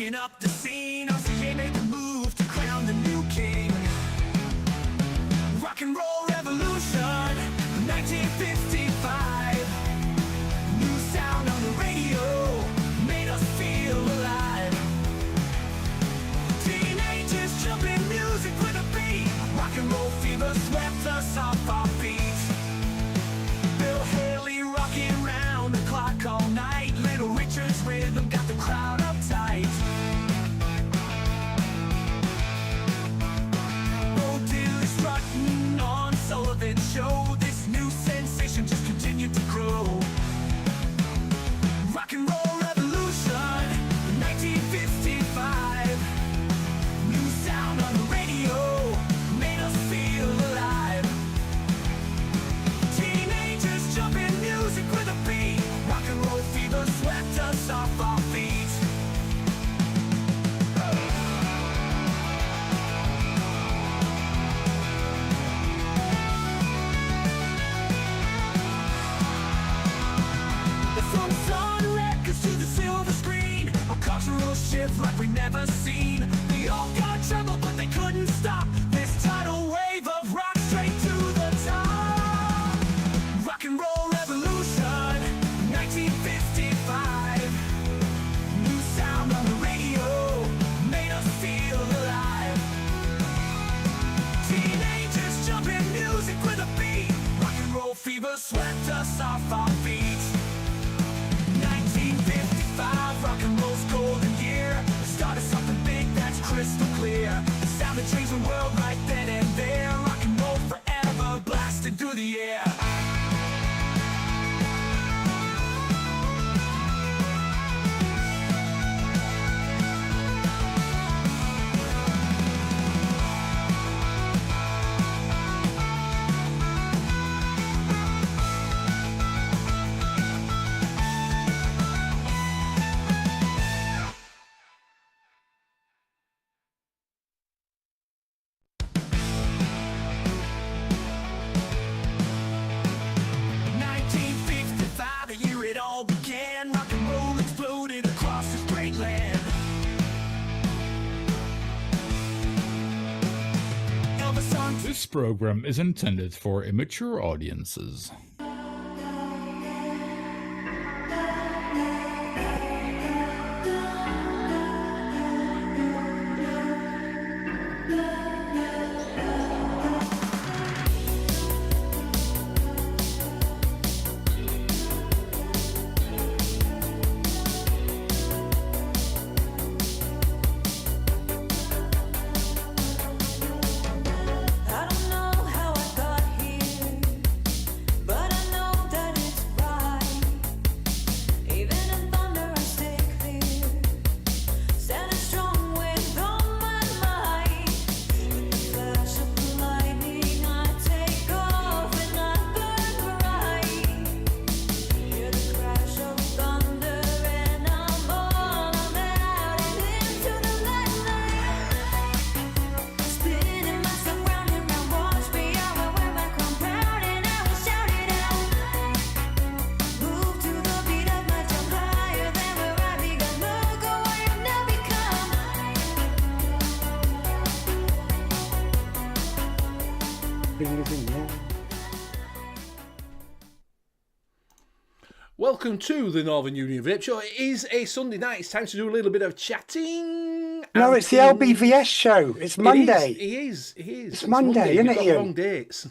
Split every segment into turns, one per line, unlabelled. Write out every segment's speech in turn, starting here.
shaking up the scene. RCA made the move to crown the new king. Rock and roll revolution, 1955. New sound on the radio made us feel alive. Teenagers jumping music with a beat. Rock and roll fever swept us off our feet. Bill Haley rocking round the clock all night. Little Richard's rhythm got the crowd uptight. Bo Diddley strutting on Sullivan's show. This new sensation just continued to grow. Rock and roll revolution, 1955. New sound on the radio made us feel alive. Teenagers jumping music with a beat. Rock and roll fever swept us off our feet. From Sun Records to the silver screen, a cultural shift like we never seen. They all got trouble, but they couldn't stop this tidal wave of rock straight to the top. Rock and roll revolution, 1955. New sound on the radio made us feel alive. Teenagers jumping music with a beat. Rock and roll fever swept us off our feet. 1955, rock and roll's golden year. Started something big that's crystal clear. The sound that changed the world right then and there. Rock and roll forever, blasted through the air. The year it all began, rock and roll exploded across this great land. Elvis on
This program is intended for immature audiences.
I don't know how I got here, but I know that it's right. Even in thunder I stay clear, standing strong with all my might. With the flash of the lightning I take off and I burn bright. Hear the crash of thunder and I'm all out and into the night. Spinning myself round and round, watch me, I will wear my crown proud and I will shout it out. Move to the beat of my drum, higher than where I begun. Look at what you've now become.
Welcome to the Northern Union Vape Show. It is a Sunday night. It's time to do a little bit of chatting.
No, it's the LBVS show. It's Monday.
It is. It's
Monday, isn't
You've
it,
got
Ian?
the wrong dates.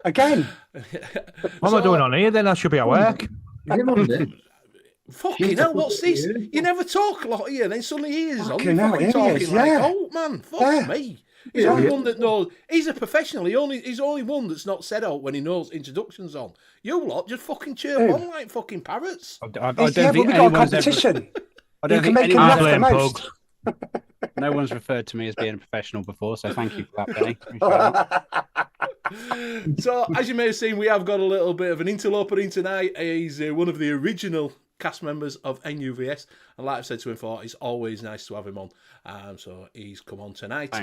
Again.
What am I doing on here then? I should be at work.
Fucking hell, what's this? You never talk a lot here, then suddenly he is on.
Fucking
You're
hell,
fucking
he
talking
is,
like,
yeah.
oh man, fuck
Yeah.
me. He's the only one that knows. He's a professional. He's only one that's not said out when he knows introductions on. You lot just fucking chirp on like fucking parrots.
I don't
Yeah,
think
but we got a
anyone's ever.
competition.
I don't
You can
think
make him
anyone-
laugh the
blame
most.
Pug. No one's referred to me as being a professional before, so thank you for that, Benny. Appreciate that.
So, as you may have seen, we have got a little bit of an interloper in tonight. He's one of the original cast members of NUVS, and like I've said to him before, it's always nice to have him on. So he's come on tonight.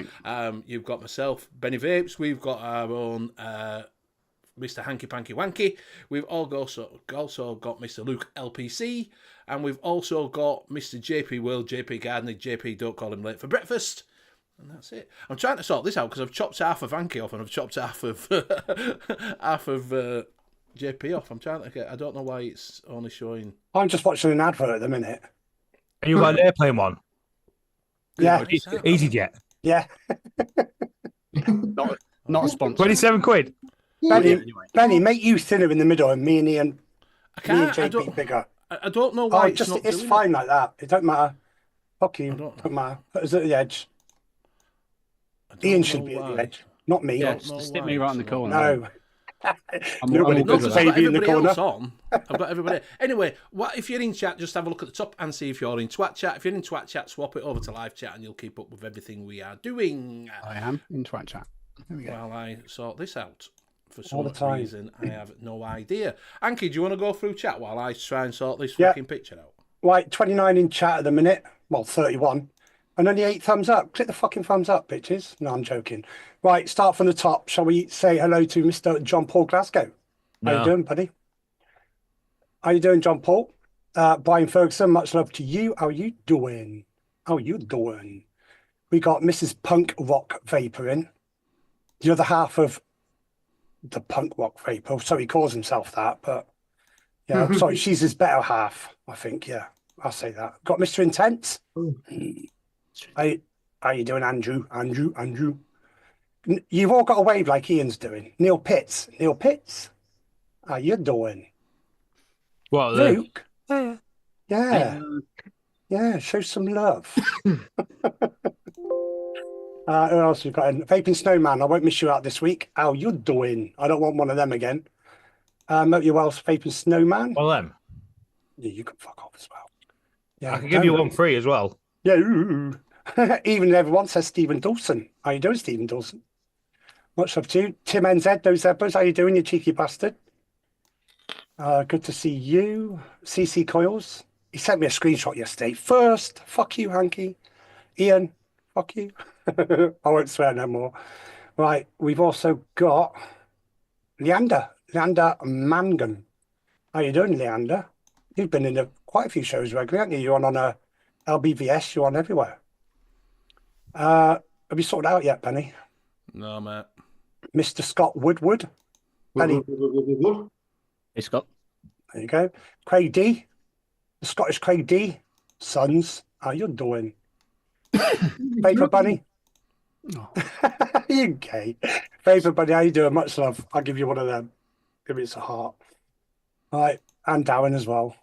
You've got myself, Benny Vapes. We've got our own Mr. Hanky Panky Wanky. We've also got Mr. Luke LPC. And we've also got Mr. JP World, JP Gardner, JP Don't Call Him Late for Breakfast. And that's it. I'm trying to sort this out because I've chopped half of Hanky off and I've chopped half of JP off. I'm trying to get. I don't know why it's only showing.
I'm just watching an advert at the minute.
And you got an airplane one?
Yeah.
EasyJet.
Yeah.
Not a sponsor.
27 quid.
Benny, make you thinner in the middle and me and Ian,
I
me and
can't.
JP bigger.
I don't know why
Oh,
it's not
it's
doing
fine
it.
like that. It don't matter. Fuck you.
I don't
Don't matter. Put us at the edge.
I don't
Ian
know
should be at
why.
the edge, not me.
Yeah,
don't know
stick
why
me right in the
it's not.
corner.
No.
I'm
Nobody
all
puts
good
a
with that.
baby in the
Everybody
corner.
else on. I've got everybody. Anyway, if you're in chat, just have a look at the top and see if you're in Twat chat. If you're in Twat chat, swap it over to live chat and you'll keep up with everything we are doing.
I am in Twat chat. There we go.
While I sort this out, for
All
some
the time.
reason, I have no idea. Anki, do you want to go through chat while I try and sort this
Yeah.
fucking picture out?
Right, 29 in chat at the minute. Well, 31. And only 8 thumbs up. Click the fucking thumbs up, bitches. No, I'm joking. Right, start from the top. Shall we say hello to Mr. John Paul Glasgow? How
No.
you doing, buddy? How you doing, John Paul? Brian Ferguson, much love to you. How you doing? How you doing? We got Mrs. Punk Rock Vapor in. The other half of the Punk Rock Vapor. So he calls himself that, but yeah, I'm sorry, she's his better half, I think. Yeah, I'll say that. Got Mr. Intense. How you doing, Andrew? Andrew. You've all got a wave like Ian's doing. Neil Pitts. How you doing?
What?
Luke? Yeah, show some love. Who else we got in? Vaping Snowman, I won't miss you out this week. How you doing? I don't want one of them again. Hope you're well, Vaping Snowman.
Well, them.
Yeah, you can fuck off as well. Yeah,
I can give you one free as well.
Yeah. Ooh. Even everyone says Stephen Dawson. How you doing, Stephen Dawson? Much love to you. Tim NZ, those Zebras. How you doing, you cheeky bastard? Good to see you. CC Coils. He sent me a screenshot yesterday. First, fuck you, Hanky. Ian, fuck you. I won't swear no more. Right, we've also got Leander Mangan. How you doing, Leander? You've been in quite a few shows regularly, haven't you? You're on a LBVS, you're on everywhere. Have you sorted out yet, Benny?
No, mate.
Mr. Scott Woodward. Benny,
Hey, Scott.
there you go. Craig D. The Scottish Craig D. Sons, how you doing? Vapor Bunny. You gay. Vapor Bunny, how you doing? Much love. I'll give you one of them. Give me a heart. All right. And Darren as well.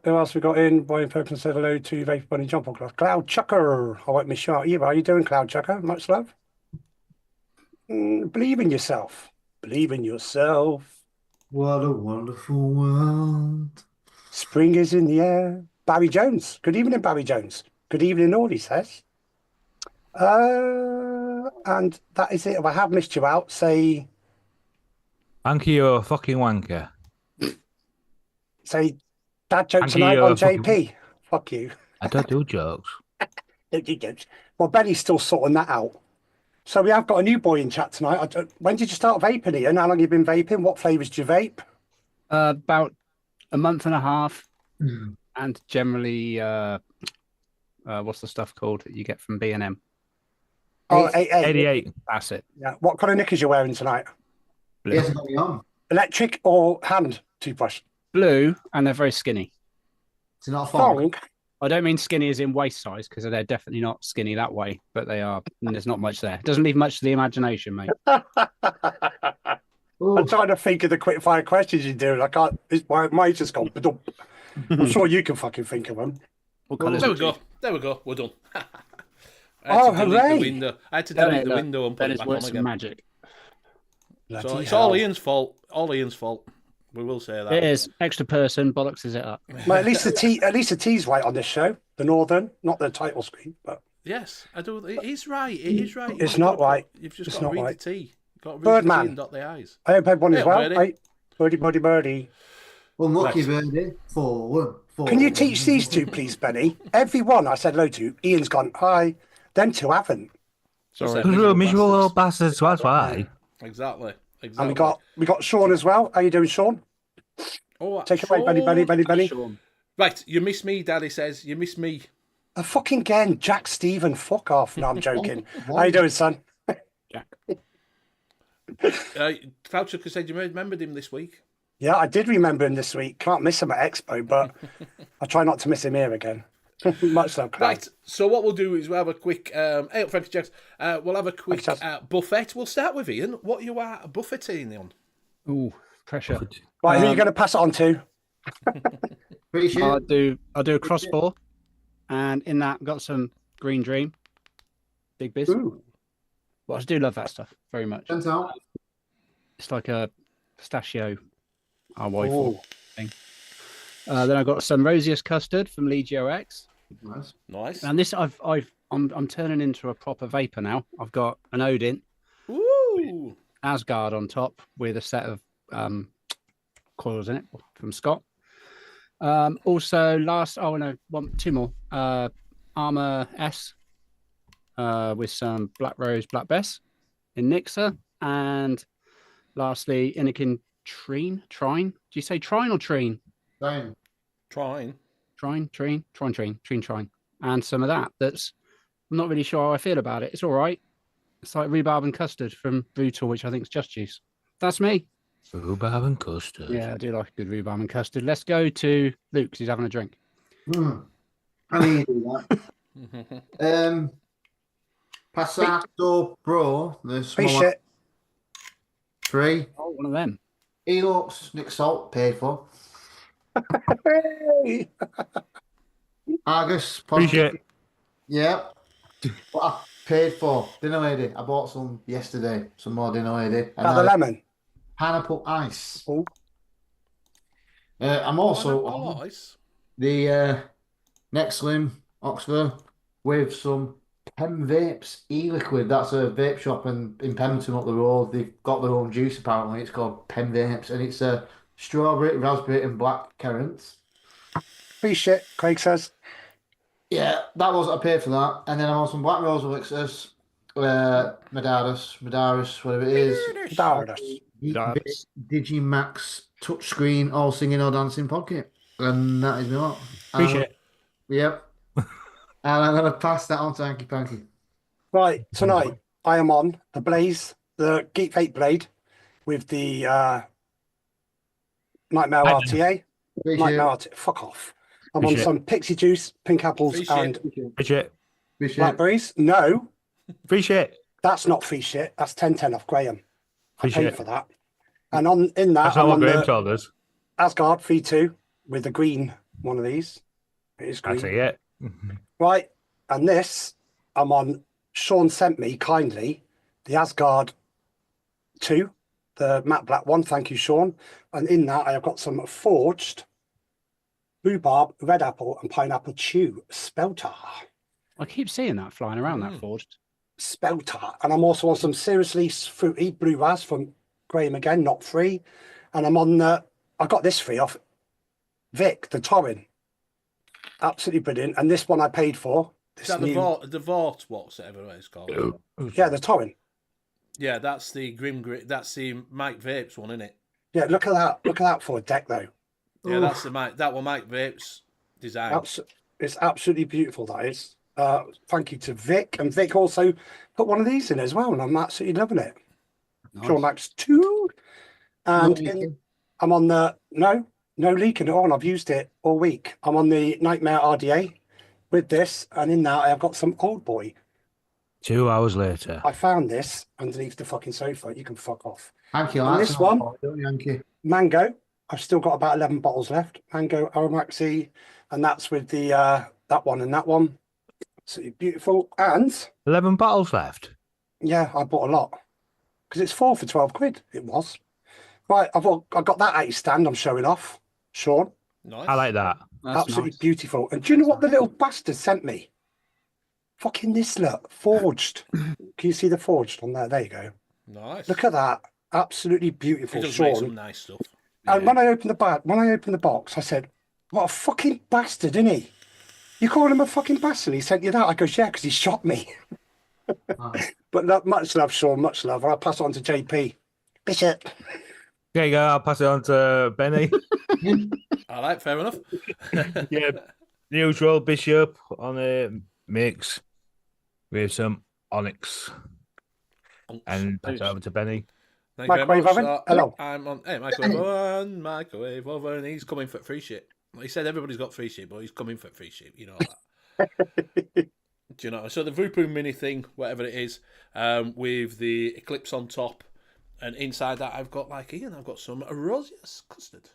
Who else we got in? Brian Perkins said hello to Vapor Bunny Jump on Class. Cloud Chucker. I won't miss you out either. How you doing, Cloud Chucker? Much love. Believe in yourself. Believe in yourself.
What a wonderful world.
Spring is in the air. Barry Jones. Good evening, Barry Jones. Good evening, all, he says. And that is it. If I have missed you out, say
Hanky, you're a fucking wanker.
dad joke
Hanky,
tonight
you're
on
a fucking-
JP. Fuck you.
I don't do jokes.
Well, Benny's still sorting that out. So we have got a new boy in chat tonight. When did you start vaping, Ian? How long have you been vaping? What flavours do you vape?
About a month and a half, and generally, what's the stuff called that you get from B&M?
Oh, 88.
88.
That's it.
Yeah. What kind of knickers you wearing tonight?
Blue.
Yes, got me on.
Electric or hand toothbrush?
Blue, and they're very skinny.
It's not a fog.
Thong?
I don't mean skinny as in waist size, because they're definitely not skinny that way, but they are. And there's not much there. It doesn't leave much to the imagination, mate.
Ooh,
I'm trying to think of the quick fire questions you do. I can't. My just gone. I'm sure you can fucking think of them.
What colours?
There we go. We're done.
Oh,
I had
hooray.
to delete the window and put
That
it
is
back on
works
again.
magic.
So
Bloody
it's
hell.
all Ian's fault. All Ian's fault. We will say that.
It is. Extra person bollocks it up.
Well, at least the T's right on this show. The Northern, not the title screen, but
Yes, I do. It is right. It is right.
It's not right.
You've just
It's
got to
not
read
right.
the T. You've got to read
Birdman.
the T and dot the I's.
I hope everyone
Yeah,
as well.
birdie.
Birdie.
unlucky birdie. 4-1.
Can you teach these two, please, Benny? Every one I said hello to, Ian's gone, hi. Them two haven't.
Sorry.
Miserable little bastards, that's why.
Exactly.
And we got Sean as well. How you doing, Sean?
Oh,
Take it away, Benny.
Sean.
Right, you miss me, Daddy says. You miss me.
A fucking again, Jack Stephen, fuck off. No, I'm joking.
One.
How you doing, son?
Jack.
Cloudchucker said you remembered him this week.
Yeah, I did remember him this week. Can't miss him at Expo, but I try not to miss him here again. Much love, Cloud.
Right, so what we'll do is we'll have a quick... hey, up, Frankie Jacks. We'll have a quick buffet. We'll start with Ian. What you are buffeting on?
Ooh, pressure.
Right, who are you going to pass it on to?
Pretty sure.
I'll do a crossbar, and in that I've got some Green Dream, Big Biz.
Ooh.
Well, I do love that stuff very much.
Turns out.
It's like a pistachio
Ooh.
thing. Then I've got some Rosius custard from Legio X.
Nice.
Nice.
And this I'm turning into a proper vapor now. I've got an Odin,
Ooh.
Asgard on top with a set of coils in it from Scott. Also, two more. Armor S with some Black Rose, Black Bess in Nixa, and lastly, Inikin Trine. Do you say Trine or Trine?
Fine.
Trine.
Trine. And some of that. I'm not really sure how I feel about it. It's all right. It's like rhubarb and custard from Brutal, which I think is Just Juice. That's me.
Rhubarb and custard.
Yeah, I do like a good rhubarb and custard. Let's go to Luke because he's having a drink.
How do you do that? Passato Pro, the
Free
small
shit.
3.
Oh, one of them.
Elox, Nick Salt, paid for.
Hey.
Argus,
Free shit.
Yeah. What I paid for. Dinner lady. I bought some yesterday. Some more dinner lady. And
Got the lemon.
pineapple ice.
Oh.
I'm also on
Nice.
the Next Slim Oxford with some Pen Vapes e-liquid. That's a vape shop in Pemberton up the road. They've got their own juice apparently. It's called Pen Vapes and it's strawberry, raspberry and black currants.
Free shit, Craig says.
Yeah, that was I paid for that. And then I'm on some Black Rose elixirs, Medaris, whatever it is.
Medaris.
Digimax touchscreen, all singing, all dancing pocket. And that is me lot.
Free shit.
Yep. And I'm going to pass that on to Hanky Panky.
Right, tonight I am on the Blaze, the Geek Vape Blade with the Nightmare RTA. Nightmare RTA. Fuck off. I'm on some Pixie Juice, Pink Apples,
Free
and
Free shit.
Blackberries. No,
Free shit.
that's not free shit. That's 10/10 off Graham. I
Free
paid
shit.
for that. And in that,
That's
I'm
not what
on
Graham
the
told us.
Asgard V2 with the green one of these. It is green.
That's it.
Right, and this, I'm on, Sean sent me kindly the Asgard 2, the matte black one, thank you, Sean. And in that, I have got some forged rhubarb, red apple, and pineapple chew, Speltar.
I keep seeing that flying around that forged.
Speltar. And I'm also on some seriously fruity blue ras from Graham again, not free. And I'm on I got this free off Vic, the Torrin. Absolutely brilliant. And this one I paid for.
Is that the Vort, whatever it's called?
Yeah, the Torrin.
Yeah, that's the that's the Mike Vapes one, isn't it?
Yeah, look at that. Look at that for a deck, though.
Yeah, that's the that one Mike Vapes design.
It's absolutely beautiful, that is. Thank you to Vic. And Vic also put one of these in as well, and I'm absolutely loving it.
Nice.
Pure Max 2. And I'm on the... No leaking at all. I've used it all week. I'm on the Nightmare RDA with this, and in that I've got some Old Boy.
2 hours later.
I found this underneath the fucking sofa. You can fuck off.
Hanky,
And this one,
don't you, Hanky?
Mango. I've still got about 11 bottles left. Mango Aromaxy, and that's with the that one and that one. Absolutely beautiful. And
11 bottles left.
yeah, I bought a lot because it's 4 for 12 quid. It was right. I got that at his stand. I'm showing off, Sean.
Nice.
I like that.
That's
Absolutely
nice.
beautiful. And do you know what the little bastard sent me? Fucking this look, forged. Can you see the forged on there? There you go.
Nice.
Look at that. Absolutely
He
beautiful,
does make
Sean.
some nice stuff.
And
Yeah.
when I opened the box, I said, "What a fucking bastard, isn't he? You call him a fucking bastard? He sent you that." I goes, "Yeah, because he shot me." But much love, Sean. Much love. I'll pass it on to JP. Bishop.
There you go. I'll pass it on to Benny.
All right, fair enough.
Yeah, neutral Bishop on a mix with some Onyx. And pass it over to Benny.
Thank you very
Microwave
much.
oven?
So,
Hello.
I'm on microwave oven. He's coming for free shit. He said everybody's got free shit, but he's coming for free shit. You know that. Do you know? So the Vupu Mini thing, whatever it is, with the Eclipse on top, and inside that I've got I've got some Rosius custard.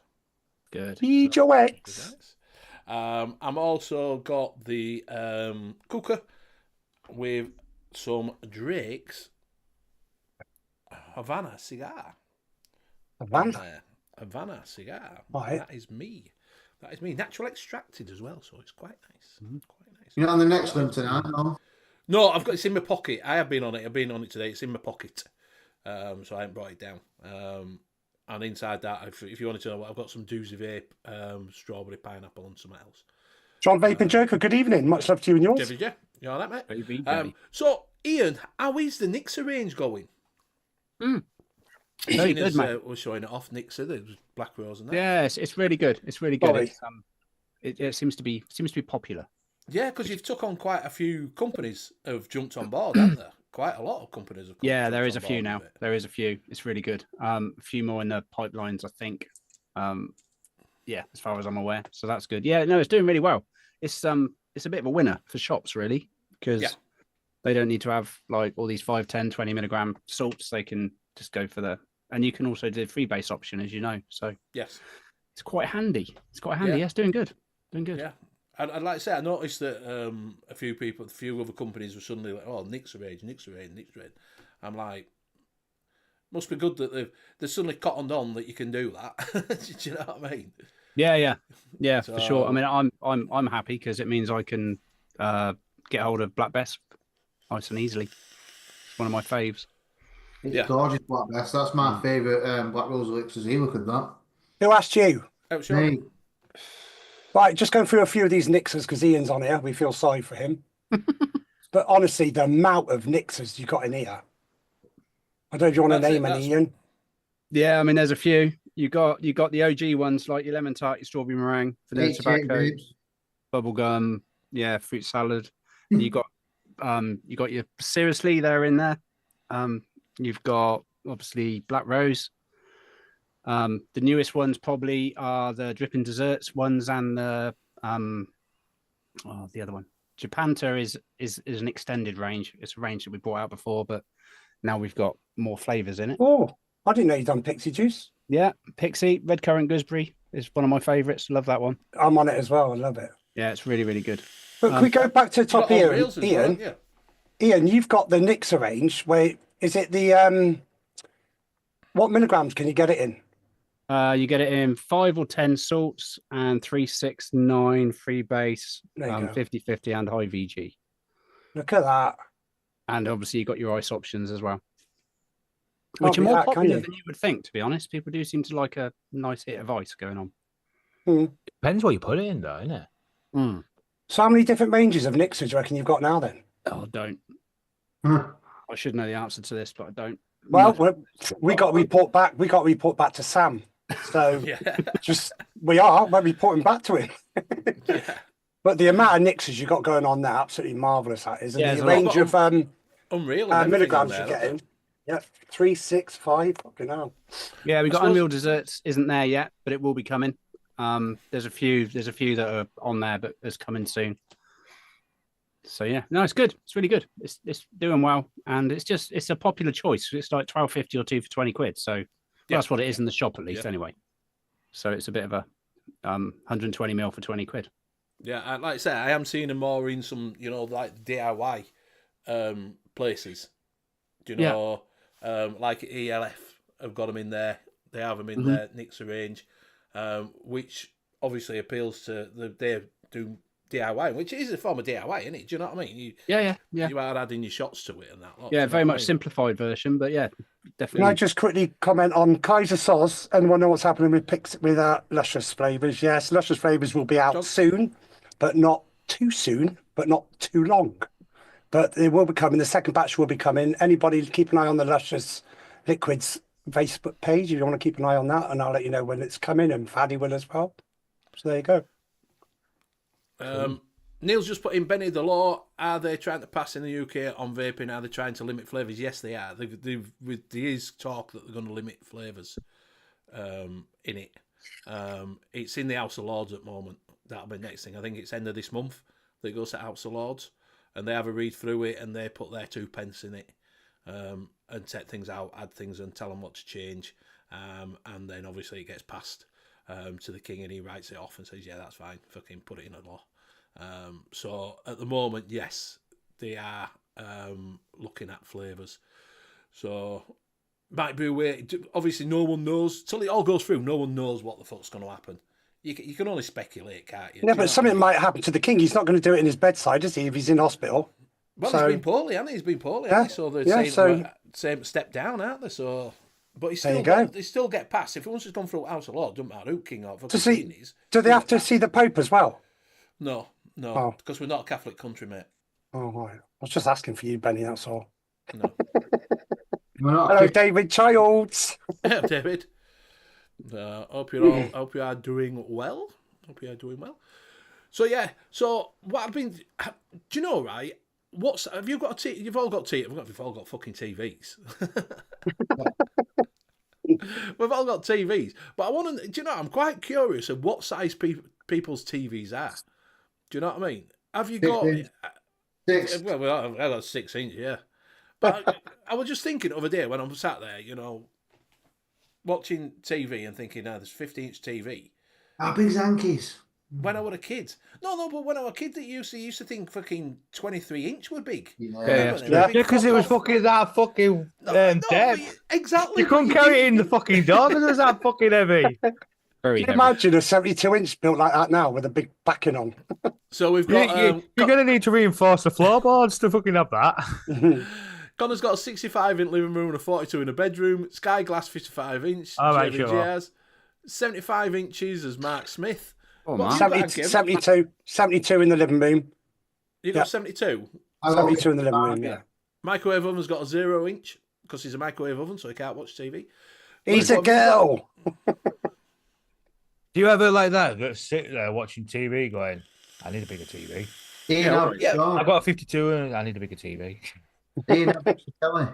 Good.
Eat your eggs.
I'm also got the cooker with some Drake's Havana cigar. Havana cigar.
Right.
That is me. That is me. Natural extracted as well, so it's quite nice. Quite nice.
You're not on the next one tonight, no?
No, I've got it's in my pocket. I have been on it. I've been on it today. It's in my pocket. So I haven't brought it down. And inside that, if you wanted to know, I've got some Doozy Vape, strawberry, pineapple, and something else.
John Vape and Joker, good evening. Much love to you and yours.
David, yeah. You all right, mate?
Baby.
So, Ian, how is the Nixa range going?
Very good, mate.
We're showing it off Nixa. There was Black Rose and that.
Yeah, it's really good. It's really good.
Sorry.
It seems to be popular.
Yeah, because you've took on quite a few companies have jumped on board, haven't there? Quite a lot of companies have.
Yeah, there is a
jumped on
few
board
now.
with it.
There is a few. It's really good. A few more in the pipelines, I think. Yeah, as far as I'm aware. So that's good. Yeah, no, it's doing really well. It's a bit of a winner for shops, really, because they don't need to have like all these 5, 10, 20 milligram salts. They can just go for and you can also do the freebase option, as you know. So
Yes.
it's quite handy. It's quite handy.
Yeah.
Yeah, it's doing good. Doing good.
Yeah. I'd like to say, I noticed that a few other companies were suddenly like, oh, Nixa range. I'm like, must be good that they've suddenly cottoned on that you can do that. Do you know what I mean?
Yeah, for sure. I
So-
mean, I'm happy because it means I can get hold of Black Bess nice and easily. It's one of my faves.
It's
Yeah.
gorgeous, Black Bess. That's my favourite Black Rose elixirs. You look at that.
Who asked you?
Oh, sure.
Me.
Right, just going through a few of these Nixers because Ian's on here. We feel sorry for him. But honestly, the amount of Nixers you got in here. I don't know if you want to
That's it,
name any, Ian.
Yeah, I mean, there's a few. You got the OG ones like your lemon tart, your strawberry meringue, vanilla
H8
tobacco,
vapes.
bubble gum, fruit salad. You got your seriously they're in there. You've got obviously Black Rose. The newest ones probably are the dripping desserts ones and the other one. Japanta is an extended range. It's a range that we brought out before, but now we've got more flavors in it.
Oh, I didn't know you'd done Pixie Juice.
Yeah, Pixie, red currant gooseberry is one of my favorites. Love that one.
I'm on it as well. I love it.
Yeah, it's really, really good.
But can we go back to the
You got
top
all
here?
rails as well,
Ian,
haven't you?
Ian, you've got the Nixa range. Where is it? The what milligrams can you get it in?
You get it in 5 or 10 salts and 3, 6, 9 free base,
There you go.
50/50 and high VG.
Look at that.
And obviously you got your ice options as well.
Can't
Which are
beat
more
that, can
popular
you?
than you would think, to be honest. People do seem to like a nice hit of ice going on.
Depends what you put it in, though, isn't it?
So how many different ranges of Nixers do you reckon you've got now then?
Oh, don't.
Huh.
I should know the answer to this, but I don't.
Well, we got to report back. We got to report back to Sam. So
Yeah.
we're reporting back to him.
Yeah.
But the amount of Nixers you got going on there, absolutely marvelous. That is, and
Yeah,
the
there's a
range of
Unreal. and everything
milligrams
on
you're
there,
getting. Yeah, 3, 6, 5. Fucking hell.
Yeah, we got
suppose-
Unreal Desserts isn't there yet, but it will be coming. There's a few that are on there, but it's coming soon. So yeah, no, it's good. It's really good. It's doing well, and it's a popular choice. It's like £12.50 or 2 for 20 quid. So that's what it is in the shop at least, anyway. So it's a bit of a 120 ml for 20 quid.
Yeah, like I say, I am seeing them more in some, like DIY places. Do you know, like ELF have got them in there. They have them in their Nixa range, which obviously appeals to they do DIY, which is a form of DIY, isn't it? Do you know what I mean?
Yeah.
You are adding your shots to it and that. lot, do
Yeah,
you know
very
what I
much
mean?
simplified version, but yeah,
Can I
definitely.
just quickly comment on Kaiser Soz? Anyone know what's happening with Luscious flavors? Yes, Luscious flavors will be out
John?
soon, but not too soon, but not too long. But they will be coming. The second batch will be coming. Anybody keep an eye on the Luscious liquids Facebook page if you want to keep an eye on that, and I'll let you know when it's coming, and Faddy will as well. So there you go.
Neil's just put in, Benny, the law, are they trying to pass in the UK on vaping? Are they trying to limit flavours? Yes, they are. There is talk that they're going to limit flavours in it. It's in the House of Lords at the moment. That'll be the next thing. I think it's end of this month that it goes to House of Lords, and they have a read through it, and they put their 2 pence in it, and take things out, add things, and tell them what to change. And then obviously it gets passed to the King, and he writes it off and says, yeah, that's fine, fucking put it in a law. So at the moment, yes, they are looking at flavours. So might be a way. Obviously, no one knows till it all goes through. No one knows what the fuck's going to happen. You can only speculate, can't you?
Yeah, but something might happen to the King. He's not going to do it in his bedside, is he? If he's in hospital.
Well,
So-
he's been poorly, hasn't he? He's been poorly,
Yeah,
hasn't he? So they're
yeah,
saying
so-
same step down, aren't they? So, but
There you go.
they still get passed. If once it's gone through House of Lords, doesn't matter who King or
To
fucking
see,
Queen is.
do they have to see the Pope as well?
No,
Oh.
because we're not a Catholic country, mate.
Oh, right. I was just asking for you, Benny. That's all.
No.
We're not
Hello, David Childs.
Yeah, David. Hope you are doing well. Hope you are doing well. So yeah. So what I've been. Do you know, right? Have you got a You've all got We've all got fucking TVs. We've all got TVs, but I want to. Do you know? I'm quite curious of what size people's TVs are. Do you know what I mean? Have you got?
6.
Well, I've got 6 inch, yeah. But I was just thinking the other day when I'm sat there, watching TV and thinking, there's 50-inch TV.
How big's HANKYs?
When I was a kid. No, but when I was a kid, that used to think fucking 23-inch were big.
Yeah, because it was fucking that fucking depth.
Exactly.
You couldn't carry it in the fucking door because it was that fucking heavy.
Very
Can you
heavy.
imagine a 72-inch built like that now with a big backing on?
So we've got.
You're going to need to reinforce the floorboards to fucking have that.
Connor's got a 65-inch living room and a 42 in a bedroom. Sky Glass 55-inch.
All right,
JVG
sure.
has 75 inches as Mark Smith.
Oh,
What
man.
have you got, Kev?
72 in the living room.
You got
Yeah.
72.
72 in the living room, yeah.
Microwave oven's got a 0-inch because he's a microwave oven, so he can't watch TV.
He's a girl.
Do you ever like that? Sit there watching TV going, I need a bigger TV.
Ian,
I've got a 52 and I need a bigger TV.
Ian, telly.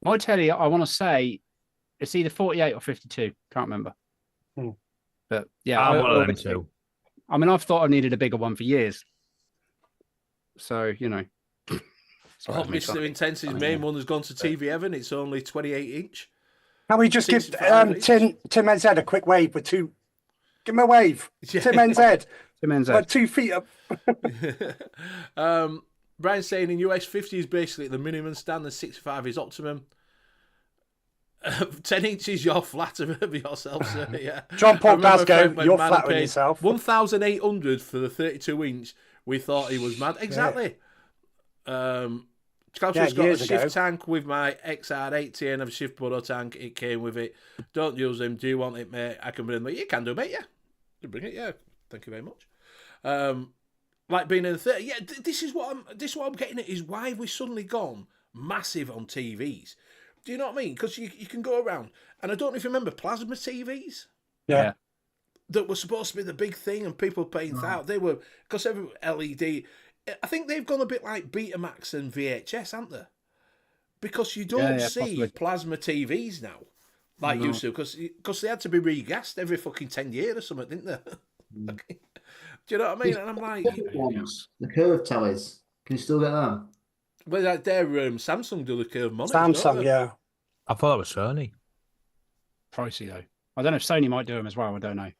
My telly, I want to say, it's either 48 or 52. Can't remember.
Hmm.
But yeah,
I'm one of them
obviously-
too.
I mean, I've thought I needed a bigger one for years. So, Sorry,
Oh,
I mean,
Mr. Intense's main one has gone to TV Heaven. It's only 28-inch.
Can we just give
65 each.
Tim NZ a quick wave with two? Give him a wave.
Yeah.
Tim NZ.
Tim NZ.
Like 2 feet up.
Brian's saying in US 50 is basically the minimum standard, 65 is optimum. 10 inches, you're flatter of yourself, sir. Yeah.
John Paul
I remember a
Glasgow,
friend when
you're
man
flattering
paid
yourself.
1,800 for the 32-inch. We thought he was mad. Exactly. Sculpture's got a
years
shift
ago.
tank with my XR80 and a shift motor tank. It came with it. Don't use them. Do you want it, mate? I can bring it. You can do, mate. Yeah. You bring it. Yeah. Thank you very much. Like being in the 30. Yeah. This is what I'm getting at is why we've suddenly gone massive on TVs. Do you know what I mean? Because you can go around, and I don't know if you remember plasma TVs
Yeah.
that were supposed to be the big thing, and people paying out. They were because every LED. I think they've gone a bit like Betamax and VHS, haven't they? Because you don't see
possibly.
plasma TVs now like you used to, because they had to be regassed every fucking 10 years or something, didn't they? Do you know what I mean? And I'm like,
Ones, the curved tellies. Can you still get them?
well, like their Samsung do the curved monitors. don't
Samsung,
they?
yeah.
I thought that was Sony.
Pricey, though. I don't know if Sony might do them as well. I don't know.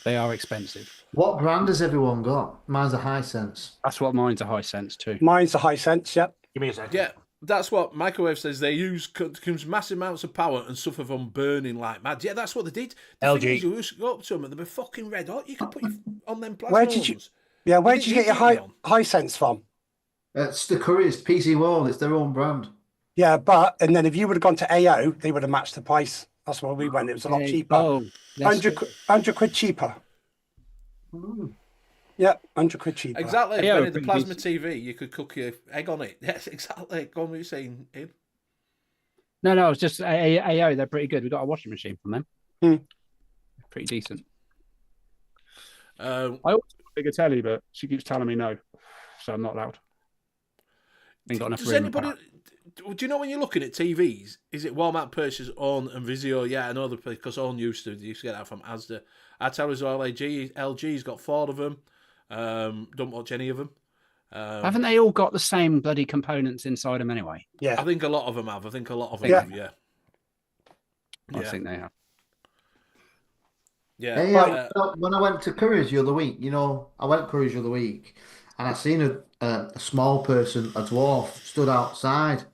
They are expensive.
What brand has everyone got? Mine's a Hisense.
That's what mine's a high sense too.
Mine's a Hisense, yep.
Give me a second.
Yeah, that's what Microwave says. They consume massive amounts of power and suffer from burning like mad. Yeah, that's what they did. The
LG.
thing is, you used to go up to them and they were fucking red hot. You could put your on them plasma
Where did you-
ones.
Yeah, where
They
did you get your
didn't need
Hisense from?
It's the Courier's PC World. It's their own brand.
Yeah, and then if you would have gone to AO, they would have matched the price. That's where we went. It was a lot cheaper.
Oh, that's
100 quid cheaper. Yep, 100 quid cheaper.
Exactly.
Yeah,
Benny, the
pretty
plasma
decent.
TV, you could cook your egg on it. Yes, exactly. Go on, what you're saying, Ian.
No, it's just AO. They're pretty good. We got a washing machine from them.
Hmm.
Pretty decent.
Um,
I also got a bigger telly, but she keeps telling me no, so I'm not allowed. Ain't got enough
does
room.
anybody? Do you know when you're looking at TVs? Is it Walmart purchase Own and Vizio? Yeah, I know because Own used to get that from Asda. I tell us all LG's got 4 of them. Don't watch any of them.
Haven't they all got the same bloody components inside them anyway?
Yeah.
I think a lot of them have. I think
Yeah.
I think they have.
Yeah.
Hey, when I went to Curry's the other week, I went to Curry's the other week, and I seen a small person, a dwarf, stood outside,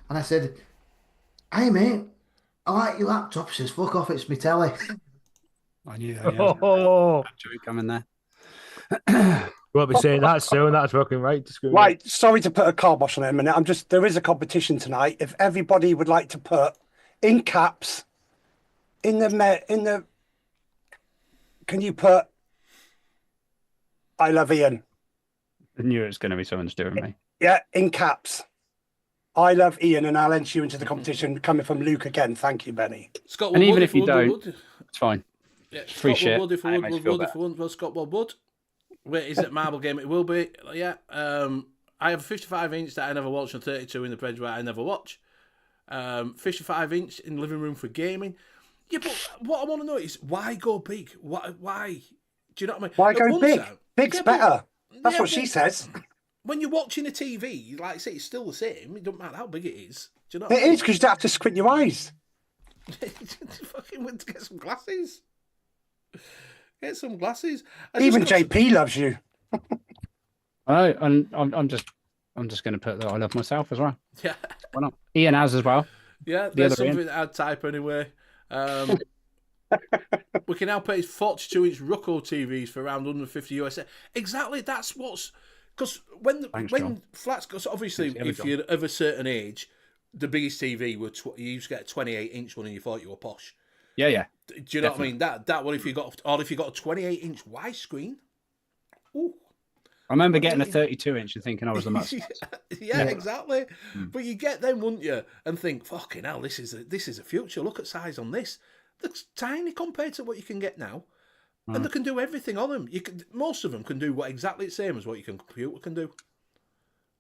and I said, "Hey mate, I like your laptop." He says, "Fuck off, it's my telly."
I knew that.
Oh,
Coming there.
we won't be saying that soon. That's fucking right.
Right, sorry to put a kibosh on it a minute. There is a competition tonight. If everybody would like to put in caps in the can you put I love Ian?
I knew it was going to be something to do with me.
Yeah, in caps. I love Ian, and I'll enter you into the competition coming from Luke again. Thank you, Benny.
Scott
And
Woodward,
even if you don't, it's fine.
Yeah,
Free
Scott
shit.
Woodward, if
That makes you feel
well, Scott Woodward. Where is it? Marble Game. It will be. Yeah. I have a 55-inch that I never watch and 32 in the Pledge where I never watch. 55-inch in the living room for gaming. Yeah, but what I want to know is why go big? Why? Do you know what I mean?
Why
At
go
one
big?
time-
Big's
Yeah, but-
better. That's
yeah,
what she
but
says.
When you're watching a TV, like I say, it's still the same. It doesn't matter how big it is. Do you know?
It is because you don't have to squint your eyes.
Fucking went to get some glasses. Get some glasses.
Even JP loves you.
I know, and I'm just going to put that I love myself as well.
Yeah.
Why not? Ian has as well.
Yeah,
The
there's
other Ian.
something that I'd type anyway. We can now pay 42-inch Roku TVs for around 150 USA. Exactly, that's what's because when
John.
flats, because obviously
Thanks,
if you're of a certain age, the biggest TV you used to get a 28-inch one and you thought you were posh.
Yeah.
Do you know what I mean? That one if you got a 28-inch widescreen. Ooh.
I remember getting a 32-inch and thinking I was the most.
Yeah, exactly. But you get them, wouldn't you? And think, fucking hell, this is a future. Look at size on this. That's tiny compared to what you can get now, and they can do everything on them. Most of them can do exactly the same as what your computer can do.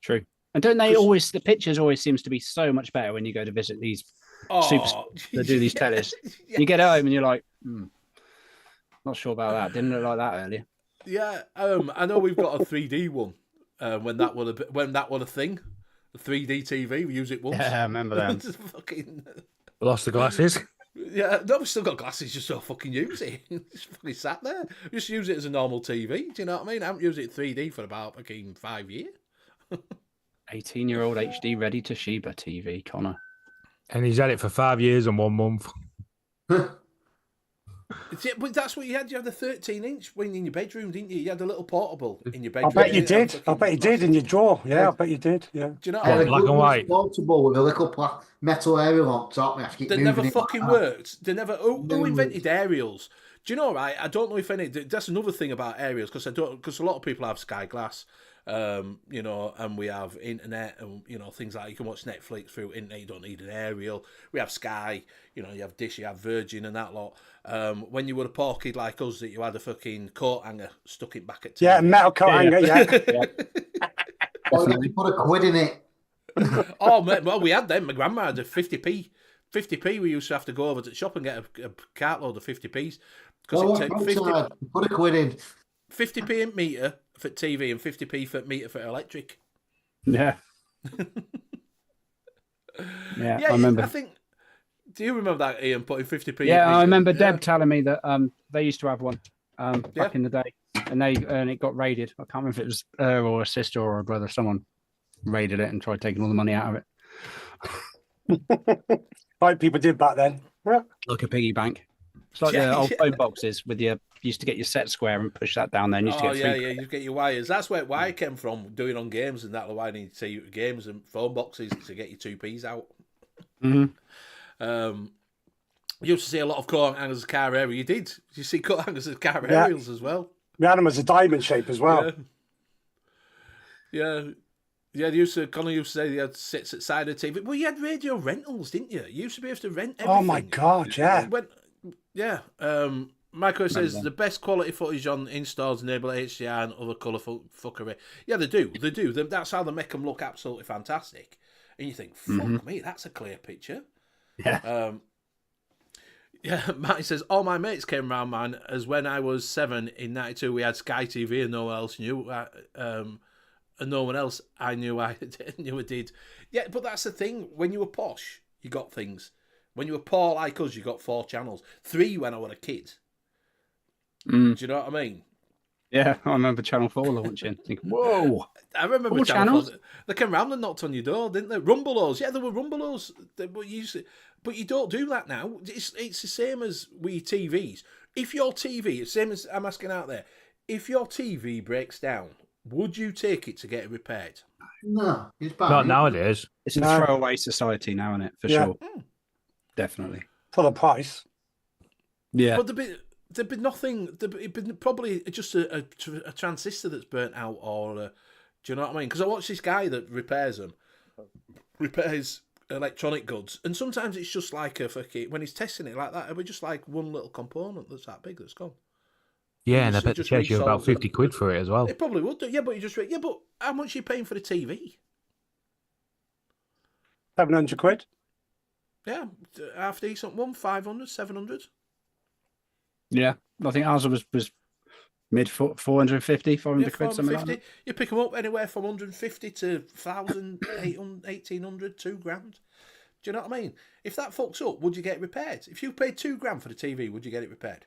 True. And don't they always? The pictures always seems to be so much better when you go to visit these supers that do these tellies.
Yeah.
You get home and you're like, not sure about that. Didn't look like that earlier.
Yeah, I know we've got a 3D one. When that was a thing, the 3D TV, we use it once.
Yeah, I remember that.
Fucking.
Lost the glasses.
Yeah, no, we've still got glasses, just so fucking use it. Just fucking sat there. Just use it as a normal TV. Do you know what I mean? I haven't used it 3D for about fucking 5 years.
18-year-old HD ready to Shiba TV, Connor.
And he's had it for 5 years and 1 month.
But that's what you had. You had the 13-inch when in your bedroom, didn't you? You had a little portable in your
I
bedroom.
bet you did. I bet you did in your drawer. Yeah, I bet you did. Yeah.
Do you know
Yeah,
what I
the
mean?
black and white.
Portable with a little metal aerial on top. You have to keep
They
moving
never
it
fucking
like that.
worked. They never. Who invented aerials? Do you know? Right, I don't know if any. That's another thing about aerials because a lot of people have Sky Glass, and we have internet and things like you can watch Netflix through internet. You don't need an aerial. We have Sky. You have Dish, you have Virgin, and that lot. When you were a poor kid like us, that you had a fucking coat hanger stuck it back at. TV.
Yeah, metal coat hanger. Yeah.
Oh, you have to put a quid in it.
Oh, mate, well, we had them. My grandma had a 50p. 50p, we used to have to go over to the shop and get a cartload of 50p's. Because it took
Put a quid in.
50p in meter for TV and 50p for meter for electric.
Yeah. Yeah, I remember.
I think. Do you remember that, Ian, putting 50p?
Yeah,
in
I remember
meter?
Deb telling me that they used to have one back in the day, and it got raided. I can't remember if it was her or a sister or a brother. Someone raided it and tried taking all the money out of it.
Like people did back then. Yeah.
Like a piggy bank. It's like the old phone boxes with you used to get your set square and push that down there. And you used to get
you get your wires. That's where wire came from, doing on games, and that's why I need to see games and phone boxes to get your 2p's out.
Mm-hmm.
You used to see a lot of coat hangers as car aerial. You did. You see coat hangers as car aerials as well.
We had them as a diamond shape as well.
Yeah. Yeah, Connor used to say they had sits at side of the TV. Well, you had radio rentals, didn't you? You used to be able to rent everything.
Oh my God, yeah.
Yeah. Micro says
that.
the best quality footage on installs enable HDR and other colourful fuckery. Yeah, they do. They do. That's how they make them look absolutely fantastic. And you think, fuck me, that's a clear picture.
Yeah.
Yeah, Matty says, all my mates came round, man, as when I was 7 in 92, we had Sky TV and no one else knew. And no one else I knew I did. Yeah, but that's the thing. When you were posh, you got things. When you were poor like us, you got 4 channels. 3 when I was a kid. Do you know what I mean?
Yeah, I remember Channel 4 launching. Think, whoa.
I remember
4 channels?
They came round and knocked on your door, didn't they? Rumbelows. Yeah, there were Rumbelows. But you don't do that now. It's the same as we TVs. If your TV, same as I'm asking out there, if your TV breaks down, would you take it to get it repaired?
No, it's bad.
Not nowadays.
It's a throwaway society now, isn't it? For sure. Definitely.
For the price.
Yeah.
But there'd be nothing. It'd be probably just a transistor that's burnt out, or do you know what I mean? Because I watch this guy that repairs electronic goods, and sometimes it's just like when he's testing it like that, it'll be just like one little component that's that big that's gone.
Yeah, and I bet they charge you about 50 quid for it as well.
It probably would do. Yeah, but but how much are you paying for the TV?
700 quid.
Yeah, half decent one, 500, 700.
Yeah, I think ours was mid 450, 400 quid, something like that.
You pick them up anywhere from 150 to 1,000, 1,800, £2,000. Do you know what I mean? If that fucks up, would you get it repaired? If you paid £2,000 for the TV, would you get it repaired?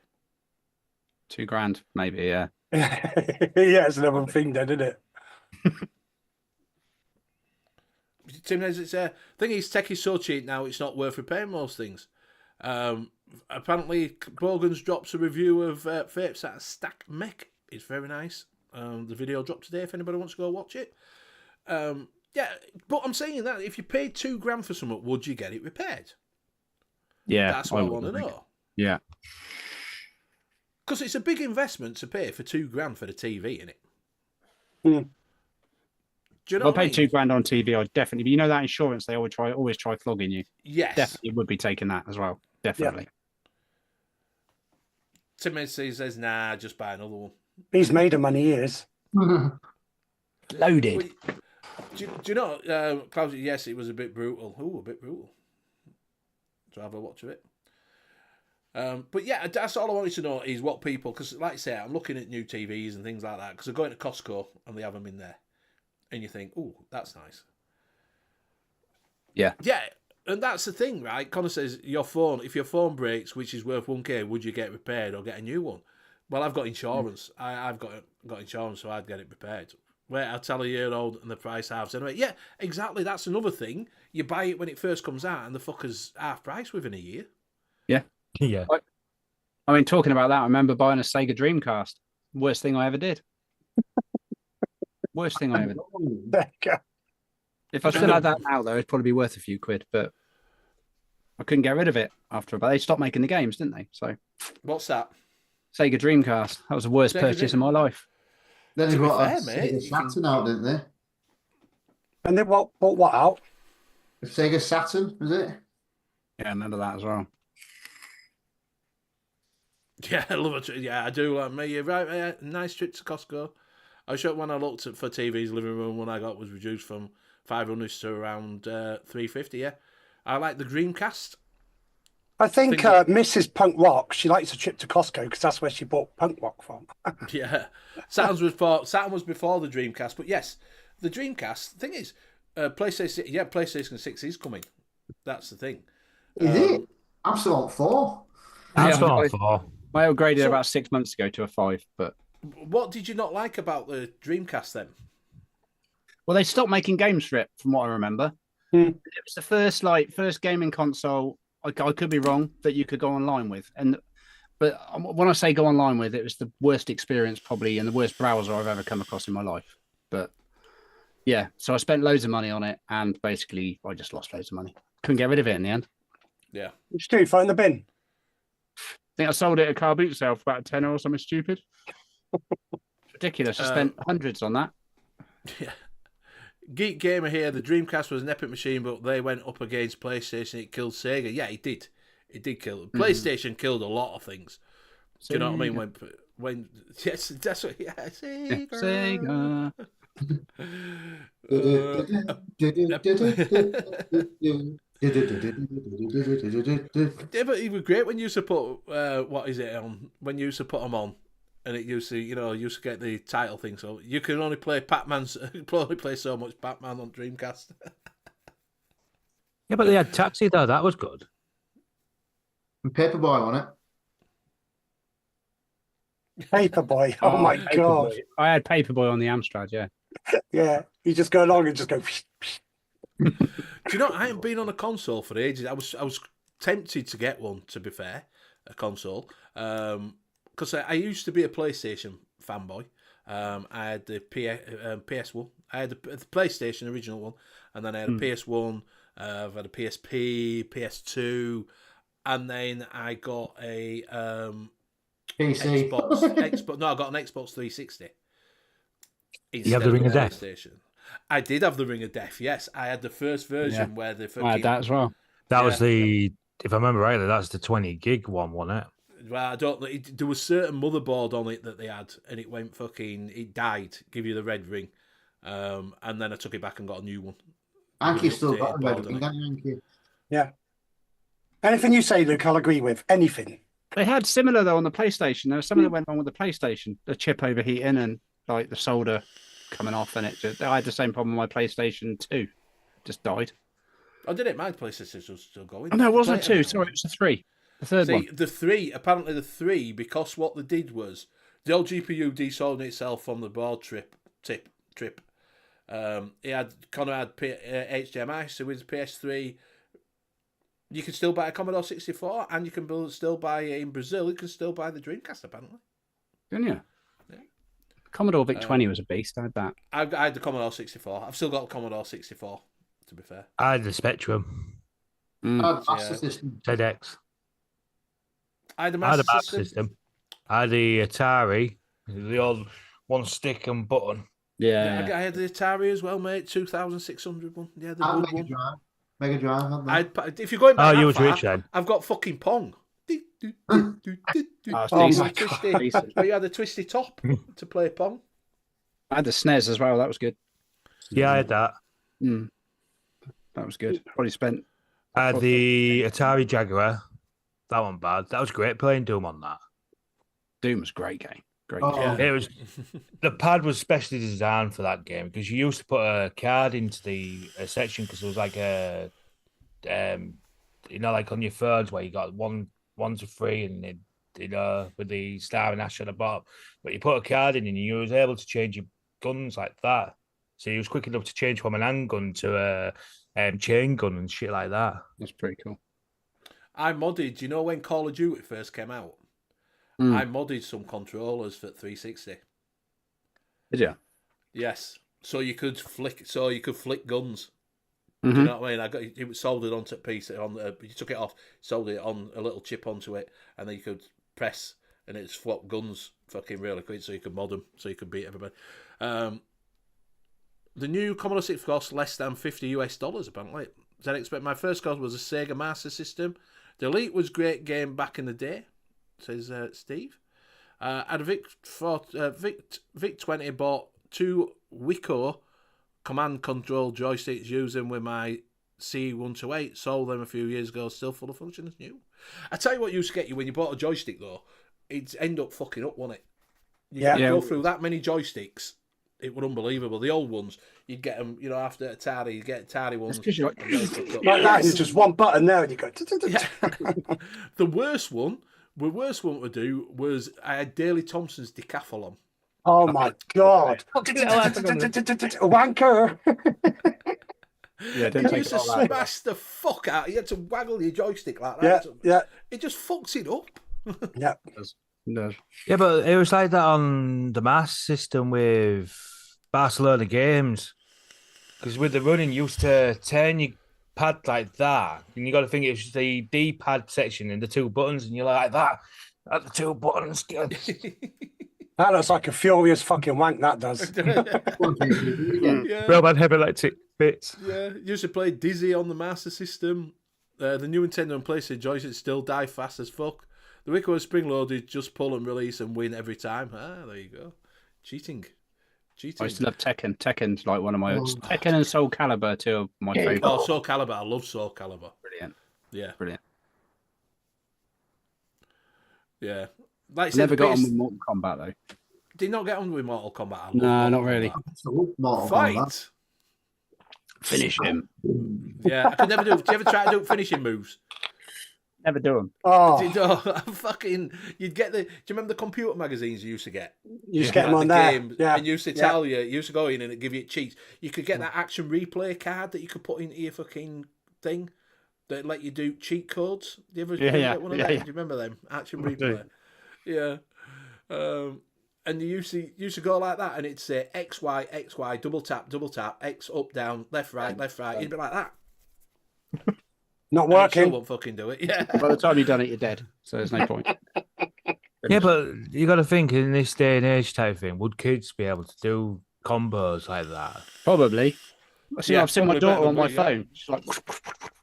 $2,000, maybe, yeah.
Yeah, it's another thing then, isn't it?
Tim says it's thing is, tech is so cheap now, it's not worth repairing most things. Apparently, Bogan's drops a review of vapes at a Stack Mech. It's very nice. The video dropped today if anybody wants to go watch it. Yeah, but I'm saying that if you paid $2,000 for something, would you get it repaired?
Yeah.
That's what I want to know.
Yeah.
Because it's a big investment to pay for $2,000 for the TV, innit?
Mm.
Do you know
If I
what I
paid
mean?
£2,000 on TV, I'd definitely. But you know that insurance, they always try flogging you.
Yes.
Definitely would be taking that as well. Definitely.
Tim says, nah, just buy another one.
He's made a money, he is.
Loaded.
Do you know, Klaus, yes, it was a bit brutal. Ooh, a bit brutal. To have a watch of it. But yeah, that's all I wanted to know is what people, because like I say, I'm looking at new TVs and things like that, because I go into Costco and they have them in there. And you think, ooh, that's nice.
Yeah.
Yeah, and that's the thing, right? Connor says, if your phone breaks, which is worth 1K, would you get it repaired or get a new one? Well, I've got insurance. I've got insurance, so I'd get it repaired. Wait, I'll tell a year old and the price halves anyway. Yeah, exactly. That's another thing. You buy it when it first comes out and the fucker's half price within a year.
Yeah.
Yeah.
I mean, talking about that, I remember buying a Sega Dreamcast. Worst thing I ever did. Worst thing I ever did.
There you go.
If I still had that now, though, it'd probably be worth a few quid, but I couldn't get rid of it after about. They stopped making the games, didn't they? So,
What's that?
Sega Dreamcast. That was the worst
Sega
purchase of my life.
Then they
To be
got
fair,
a
mate,
Sega
you can-
Saturn out, didn't they?
And they bought what out?
A Sega Saturn, was it?
Yeah, I remember that as well.
Yeah, I love it. Yeah, I do. Like me, you're right. Yeah, nice trip to Costco. I showed when I looked at for TV's living room, one I got was reduced from 500 to around 350. Yeah, I like the Dreamcast.
I think
Think-
Mrs. Punk Rock, she likes a trip to Costco because that's where she bought Punk Rock from.
Yeah, Saturn was before the Dreamcast, but yes, the Dreamcast. Thing is, PlayStation. Yeah, PlayStation 6 is coming. That's the thing.
Is it? Absolute 4.
That's
Yeah,
what I thought.
I upgraded
So-
about 6 months ago to a 5, but
What did you not like about the Dreamcast then?
well, they stopped making games for it, from what I remember. It was the first gaming console. I could be wrong that you could go online with, but when I say go online with, it was the worst experience probably and the worst browser I've ever come across in my life. But yeah, so I spent loads of money on it, and basically I just lost loads of money. Couldn't get rid of it in the end.
Yeah.
Which do throw in the bin.
I think I sold it at a car boot sale for about a tenner or something stupid. It's ridiculous. I spent hundreds on that.
Yeah. Geek Gamer here, the Dreamcast was an epic machine, but they went up against PlayStation. It killed Sega. Yeah, it did. It did kill. PlayStation killed a lot of things. Do you know what I mean? When yes, that's what. Yeah, Sega. Yeah, but it was great when you used to put what is it on? When you used to put them on, and it used to, used to get the title thing. So you can only play Pac-Man's. You can only play so much Pac-Man on Dreamcast.
Yeah, but they had Taxi though. That was good.
And Paperboy on it.
Paperboy. Oh my god.
Paperboy. I had Paperboy on the Amstrad, yeah.
Yeah. You just go along and just go.
Do you know? I haven't been on a console for ages. I was tempted to get one. To be fair, a console, because I used to be a PlayStation fanboy. I had the PS1. I had the PlayStation original one, and then I had a PS1. I've had a PSP, PS2, and then I got a
PC.
Xbox. No, I got an Xbox 360.
You have the Ring of Death?
PlayStation. I did have the Ring of Death. Yes, I had the first version where the
I had that as well.
That was the, if I remember rightly, that's the 20 gig one, wasn't it?
Well, I don't know. There was certain motherboard on it that they had, and it went fucking. It died. Give you the red ring, and then I took it back and got a new one.
HANKY still got a red ring, don't you, HANKY?
Yeah. Anything you say, Luke, I'll agree with. Anything.
They had similar though on the PlayStation. There was something that went wrong with the PlayStation, the chip overheating and like the solder coming off, and I had the same problem with my PlayStation 2. Just died.
Oh, did it? My PlayStation was still going.
Oh, no, it wasn't a 2. Sorry, it was a 3. The third one.
The 3, apparently the 3, because what they did was the old GPU desoldered itself from the board trip. It had HDMI, so with the PS3, you can still buy a Commodore 64, and you can still buy in Brazil. You can still buy the Dreamcast, apparently.
Didn't you?
Yeah.
Commodore VIC 20 was a beast. I had that.
I had the Commodore 64. I've still got the Commodore 64. To be fair,
I had the Spectrum.
Master System.
TEDx.
I had the
I had
Master
a
System.
System. I had the Atari, the old one stick and button.
Yeah.
I had the Atari as well, mate. 2600 one. Yeah, the
And
good
Mega
one.
Drive. Mega Drive, hadn't they?
If you're going back,
Oh, you
that
was rich
far,
then.
I've got fucking Pong.
Oh,
Oh
decent.
my God.
Decent.
Where you had a twisty top to play Pong.
I had the SNES as well. That was good.
Yeah, I had that.
That was good. Probably spent.
I had the Atari Jaguar. That one bad. That was great playing Doom on that.
Doom was a great game. Great
Oh,
game.
It was the pad was specially designed for that game because you used to put a card into the section because it was like a, like on your phones where you got one's a free and it, with the star and ash at the bottom, but you put a card in and you was able to change your guns like that. So you was quick enough to change from an handgun to a chain gun and shit like that.
That's pretty cool.
I modded. You know when Call of Duty first came out? I modded some controllers for 360.
Did you?
Yes, so you could flick. So you could flick guns. Do you know what I mean? It was soldered onto a piece. You took it off, soldered it on a little chip onto it, and then you could press, and it swapped guns fucking really quick, so you could mod them, so you could beat everybody. The new Commodore 6 cost less than $50 apparently. As I expect, my first cost was a Sega Master System. The Elite was a great game back in the day, says Steve. I had a VIC 20, bought 2 Wico command control joysticks using with my C128. Sold them a few years ago, still full of function as new. I tell you what used to get you when you bought a joystick though, it'd end up fucking up, wouldn't it? You go through that many joysticks. It was unbelievable. The old ones, you'd get them, after Atari, you get Atari ones.
Because you're
Like that, it's just one button there and you go.
Yeah. The worst one to do was I had Daley Thompson's Decathlon.
Oh my God. Wanker.
Yeah,
It used to smash the fuck out. You had to waggle your joystick like
Yeah,
that.
yeah,
It just fucks it up.
yeah.
No.
Yeah, but it was like that on the Master System with Barcelona games. Because with the running, you used to turn your pad like that. And you got to think it's the D-pad section and the 2 buttons, and you're like that. At the 2 buttons.
That looks like a furious fucking wank, that does.
Yeah.
Real bad heavy electric bits.
Yeah, used to play Dizzy on the Master System. The new Nintendo and PlayStation joysticks still die fast as fuck. The wicked was spring loaded, just pull and release and win every time. Ah, there you go. Cheating.
I used to love Tekken. Tekken's like one of my Tekken and Soul Calibur, two of my favourite.
Oh, Soul Calibur. I love Soul Calibur.
Brilliant.
Yeah.
Brilliant.
Yeah. Like I
I
said,
never
the
got on
PS
with Mortal Kombat though.
Did not get on with Mortal Kombat. I love
No,
Mortal
not really.
Kombat. Fight.
Finish him.
Yeah, I could never do. Do you ever try to do finishing moves?
Never do them.
Oh,
You'd get the. Do you remember the computer magazines you used to get?
you just get them
Like
on
the
there.
games,
Yeah.
and you used to tell you used to go in and it give you cheats. You could get that action replay card that you could put into your fucking thing that let you do cheat codes. Do you ever get one of them? Do you remember them action replay? Yeah. And you used to go like that, and it'd say X Y X Y double tap X up down left right. You'd be like that.
Not
And it still
working.
won't fucking do it. Yeah.
By the time you've done it, you're dead. So there's no point.
Yeah, but you got to think in this day and age type thing, would kids be able to do combos like that?
Probably. I've seen my
probably
daughter
better
on my
than we, yeah.
phone. She's like,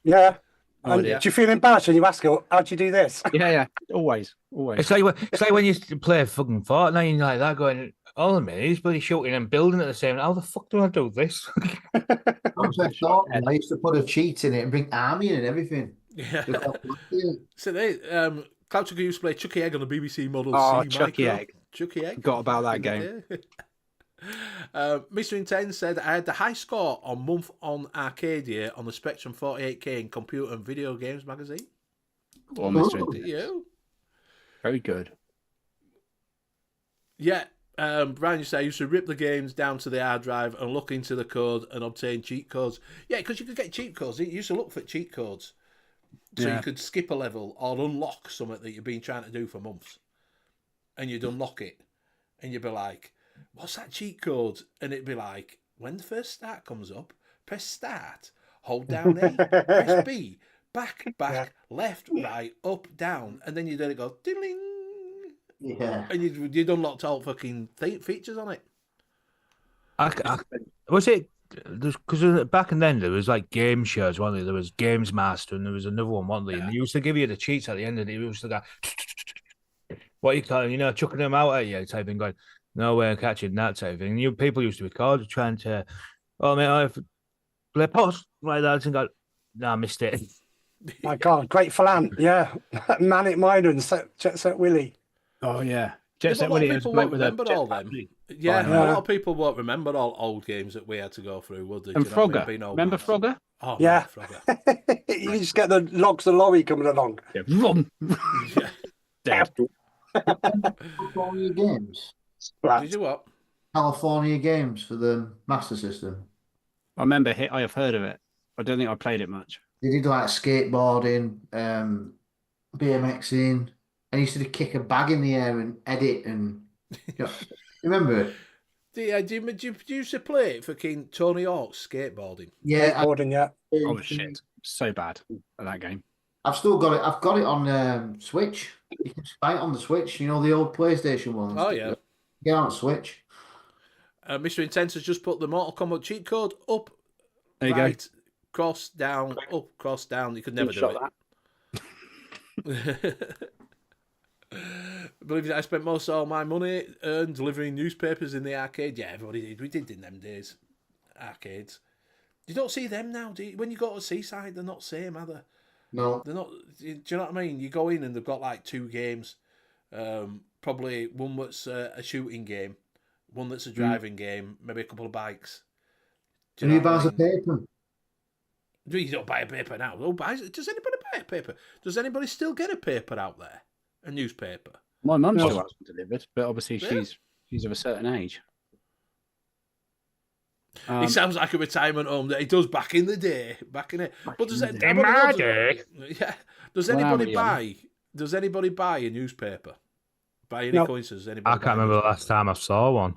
Yeah.
Oh,
And
dear.
do you feel embarrassed when you ask her, how'd you do this?
yeah. Always.
It's like when you play fucking Fortnite and you're like that going, hold on a minute, he's bloody shooting and building at the same time. How the fuck do I do this?
I used to put a cheat in it and bring army in and everything.
Yeah. So they Cloud Chucky used to play Chucky Egg on the BBC Model
Oh,
C
Chucky
micro.
Egg.
Chucky Egg.
Forgot about that game.
Mr. Intense said, I had the high score on month on Arcadia on the Spectrum 48K in Computer and Video Games magazine.
Oh, Mr.
Did you?
Very good.
Yeah. Brian, you say I used to rip the games down to the hard drive and look into the code and obtain cheat codes. Yeah, because you could get cheat codes. You used to look for cheat codes. So you could skip a level or unlock something that you've been trying to do for months. And you'd unlock it. And you'd be like, what's that cheat code? And it'd be like, when the first start comes up, press start, hold down A, press B, back, left, right, up, down. And then you'd let it go, diddling.
Yeah.
And you'd unlocked all fucking features on it.
Was it because back and then there was like game shows, wasn't there? There was Games Master and there was another one, wasn't there? And they used to give you the cheats at the end, and it used to go, what you call, chucking them out at you, type thing, going, no way I'm catching that type thing. And people used to record trying to, oh man, I play pause like that and go, no, I missed it.
My God, Grateful Ant, yeah. Manic Miner and Jet Set Willy.
Oh, yeah.
Yeah,
Jet Set
but a lot of
Willy was
people
bloke
won't
with a
remember all
jetpack,
them.
didn't
Yeah,
Yeah.
a lot of people won't remember all old games that we had to go through, would they?
And
Do you know what I mean?
Frogger.
Being old
Remember
ones.
Frogger?
Oh,
Yeah.
Frogger.
You just get the logs of lorry coming along.
Yeah. Vroom.
Yeah.
Dead.
California Games.
Did you what?
California Games for the Master System.
I remember I have heard of it. I don't think I played it much.
They did like skateboarding, BMXing, and used to kick a bag in the air and edit and remember it?
Do you used to play it for King Tony Hawk's skateboarding?
Yeah,
Skateboarding, yeah.
Oh, shit. So bad at that game.
I've still got it. I've got it on Switch. You can buy it on the Switch. You know the old PlayStation ones.
Oh, yeah.
Get on Switch.
Mr. Intense has just put the Mortal Kombat cheat code up,
There you
right, cross, down, up, cross, down. You could never do
Shot
it. I believe that I spent most of all my money earned delivering newspapers in the arcade. Yeah, everybody did. We did in them days. Arcades. You don't see them now, do you? When you go to Seaside, they're not same, are they?
No.
They're not. Do you know what I mean? You go in and they've got like two games. Probably one that's a shooting game, one that's a driving game, maybe a couple of bikes. Do
And
you
who
know what
buys
I
a
mean?
paper?
You don't buy a paper now. Does anybody buy a paper? Does anybody still get a paper out there? A newspaper?
My mum still has them delivered, but obviously
Yeah.
she's of a certain age.
It sounds like a retirement home that he does back in the day. Back in it. But does it?
In my day.
Yeah. Does
When I
anybody
was young.
buy? Does anybody buy a newspaper? Buy any
No.
coincidence?
I
Anybody?
can't remember the last time I saw one.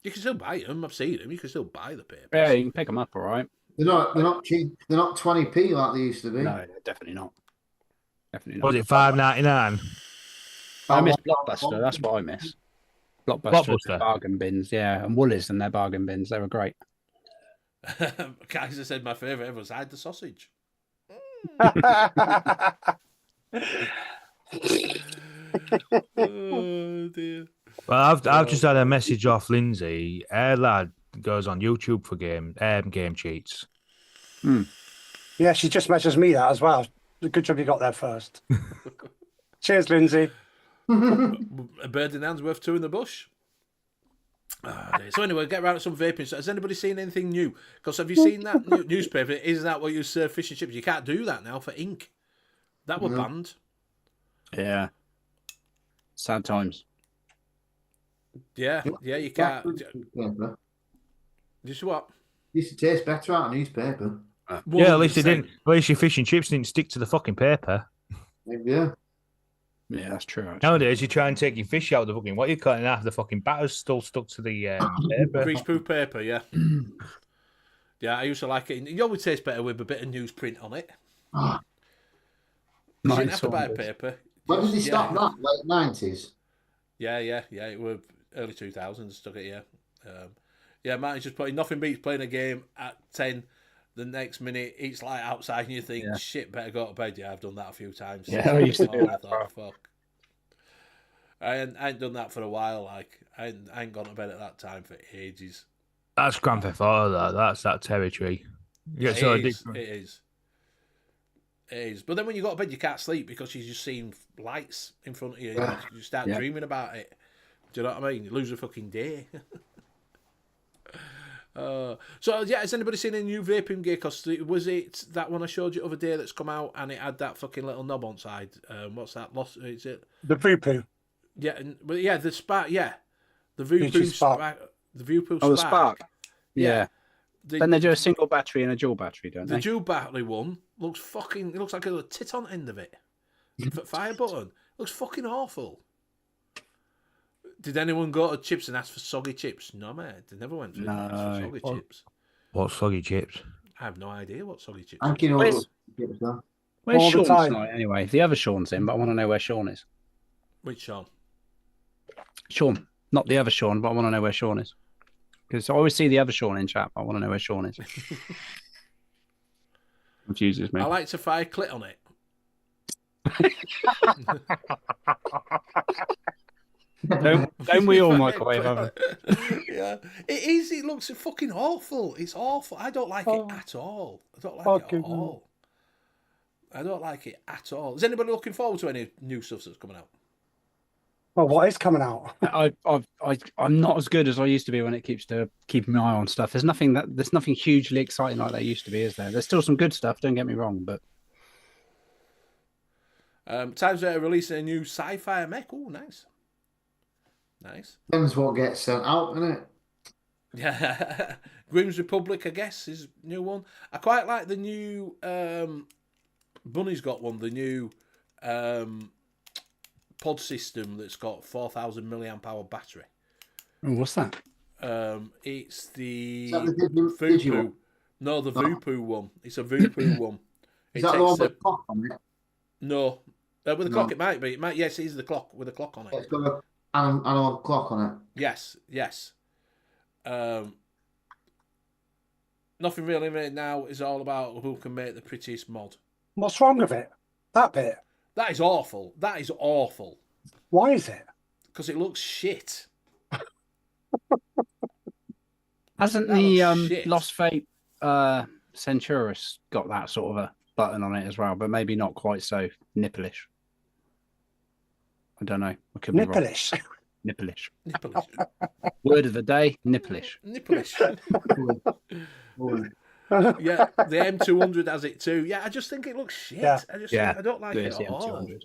You can still buy them. I've seen them. You can still buy the papers.
Yeah, you can pick them up, all right.
They're not cheap. They're not 20p like they used to be.
No, definitely not. Definitely not.
Was it $5.99?
I miss
That
Blockbuster. That's what I miss. Blockbuster, and
Blockbuster.
their bargain bins, yeah, and Woolies and their bargain bins. They were great.
Kaiser said my favourite ever was Hide the Sausage. Oh dear.
Well, I've just had a message off Lindsay. Her lad goes on YouTube for game cheats.
Yeah, she just messaged me that as well. Good job you got there first. Cheers, Lindsay.
A bird in hand's worth two in the bush. Ah, dear. So anyway, get around to some vaping. So has anybody seen anything new? Because have you seen that newspaper? Is that what you serve fish and chips? You can't do that now for ink. That were banned.
Yeah. Sad times.
Yeah, you can't.
Newspaper.
Just what?
Used to taste better out of newspaper.
Yeah, at least it
100%.
didn't. At least your fish and chips didn't stick to the fucking paper.
Yeah.
Yeah, that's true. Actually.
Nowadays, you try and take your fish out of the fucking. What are you cutting half the fucking batter's still stuck to the paper.
Greaseproof paper, yeah. Yeah, I used to like it. It always tastes better with a bit of newsprint on it. You didn't have to buy paper.
When did they
Just-
stop that? Late 90s?
Yeah. It was early 2000s. Stuck it, yeah. Martin's just playing. Nothing beats playing a game at 10. The next minute, it's like outside, and you think, shit, better go to bed. Yeah, I've done that a few times.
Yeah, I used to do that.
I thought, fuck. I ain't done that for a while. Like, I ain't gone to bed at that time for ages.
That's Grand Theft Auto. That's that territory. You get so
It is.
addicted.
It is. But then when you go to bed, you can't sleep because you're just seeing lights in front of you.
Yeah.
You start
Yeah.
dreaming about it. Do you know what I mean? You lose a fucking day. So yeah, has anybody seen a new vaping gear? Because was it that one I showed you the other day that's come out and it had that fucking little knob on side? What's that? Is it?
The poo-poo.
Yeah, but yeah, the Spark. Yeah, the
Future
VPoo
Spark.
Spark. The VPoo
Oh, the
Spark.
Spark. Yeah.
The,
Then they do a single battery and a dual battery, don't
the
they?
dual battery one looks fucking. It looks like a little tit on the end of it. Fire button. Looks fucking awful. Did anyone go to Chips and ask for soggy chips? No, mate. They never went for, ask for soggy
What?
chips.
What soggy chips?
I have no idea what soggy chips.
Hanky knows
Where's-
what chips are.
Where's
All the
Sean
time.
tonight anyway? The other Sean's in, but I want to know where Sean is.
Which Sean?
Sean, not the other Sean, but I want to know where Sean is. Because I always see the other Sean in chat, but I want to know where Sean is. Confuses me.
I like to fire clit on it.
Don't we all, microwave oven?
Yeah, it is. It looks fucking awful. It's awful. I don't like it at all. I don't like it
Fucking
at all. I don't like it at all. Is anybody looking forward to any new stuff that's coming out?
Well, what is coming out?
I'm not as good as I used to be when it keeps to keeping my eye on stuff. There's nothing hugely exciting like there used to be, is there? There's still some good stuff. Don't get me wrong, but
Times they're releasing a new sci-fi mech. Oh, nice.
Depends what gets sent out, innit?
Yeah, Grimm's Republic, I guess, is a new one. I quite like the new. Bunny's got one. The new pod system that's got 4,000 milliamp hour battery.
oh, what's that?
It's the
Is that the Digi
VAPES.
one?
No, the VAPES one. It's a VAPES one.
Is
It
that the one
takes
with the clock on it?
no. With the
No.
clock, it might be. It might. Yes, it is the clock with a clock on it.
It's got an analog clock on it.
Yes. Nothing really made now is all about who can make the prettiest mod.
What's wrong with it? That bit.
That is awful. That is awful.
Why is it?
Because it looks shit.
Hasn't
That
the
looks shit.
Lost Vape Centurus got that sort of a button on it as well, but maybe not quite so nippleish. I don't know. I could be wrong.
Nippleish.
Nippleish.
Nippleish.
Word of the day: nippleish.
Nippleish.
Oh,
Yeah, the M200 has it too. Yeah, I just think it looks shit.
Yeah.
I don't like
There's
it
the
at all.
M200.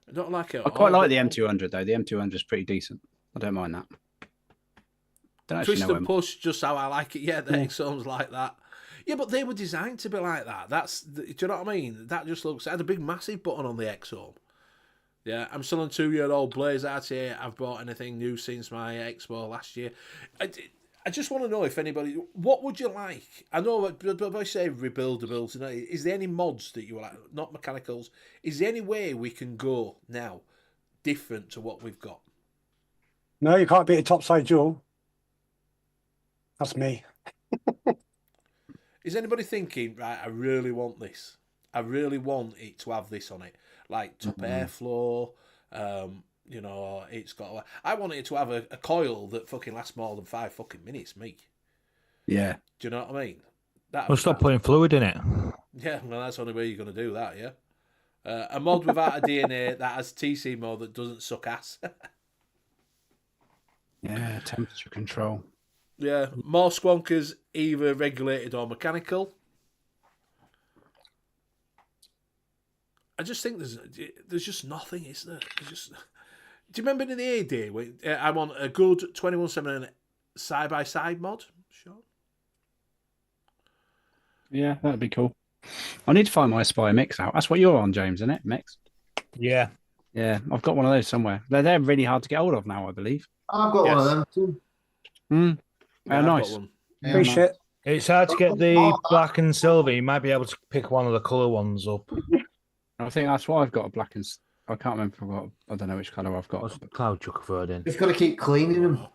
I don't like it at
I
all.
quite like the M200 though. The M200 is pretty decent. I don't mind that. Don't actually
Twist
know
and
him.
push, just how I like it. Yeah, the exomes like that. Yeah, but they were designed to be like that. Do you know what I mean? That just looks. It had a big, massive button on the exome. Yeah, I'm still on 2-year-old Blaze RTA. I've bought anything new since my expo last year. I just want to know if anybody. What would you like? I know, but I say rebuildables. You know, is there any mods that you like? Not mechanicals. Is there any way we can go now different to what we've got.
No, you can't beat a topside duel. That's me.
Is anybody thinking, right, I really want this. I really want it to have this on it. Like top airflow, you know, it's got... I want it to have a coil that fucking lasts more than 5 fucking minutes, me.
Yeah.
Do you know what I mean? That
We'll stop putting fluid in it.
Yeah, well, that's the only way you're going to do that, yeah? A mod without a DNA that has TC mode that doesn't suck ass.
Yeah, temperature control.
Yeah, more squonkers, either regulated or mechanical. I just think there's just nothing, is there? There's just... Do you remember in the heyday when I want a good 21/7 side-by-side mod? Sure.
Yeah, that'd be cool. I need to find my Aspire Mix out. That's what you're on, James, isn't it? Mix?
Yeah.
Yeah, I've got one of those somewhere. They're really hard to get hold of now, I believe.
I've got one of them too.
Mm.
Yeah, I've
Nice.
got one.
Appreciate it.
It's hard to get the black and silver. You might be able to pick one of the colour ones up.
I think that's why I've got a black and... I can't remember. I don't know which colour I've got.
What's the cloud chuck word in?
You've got to keep cleaning them.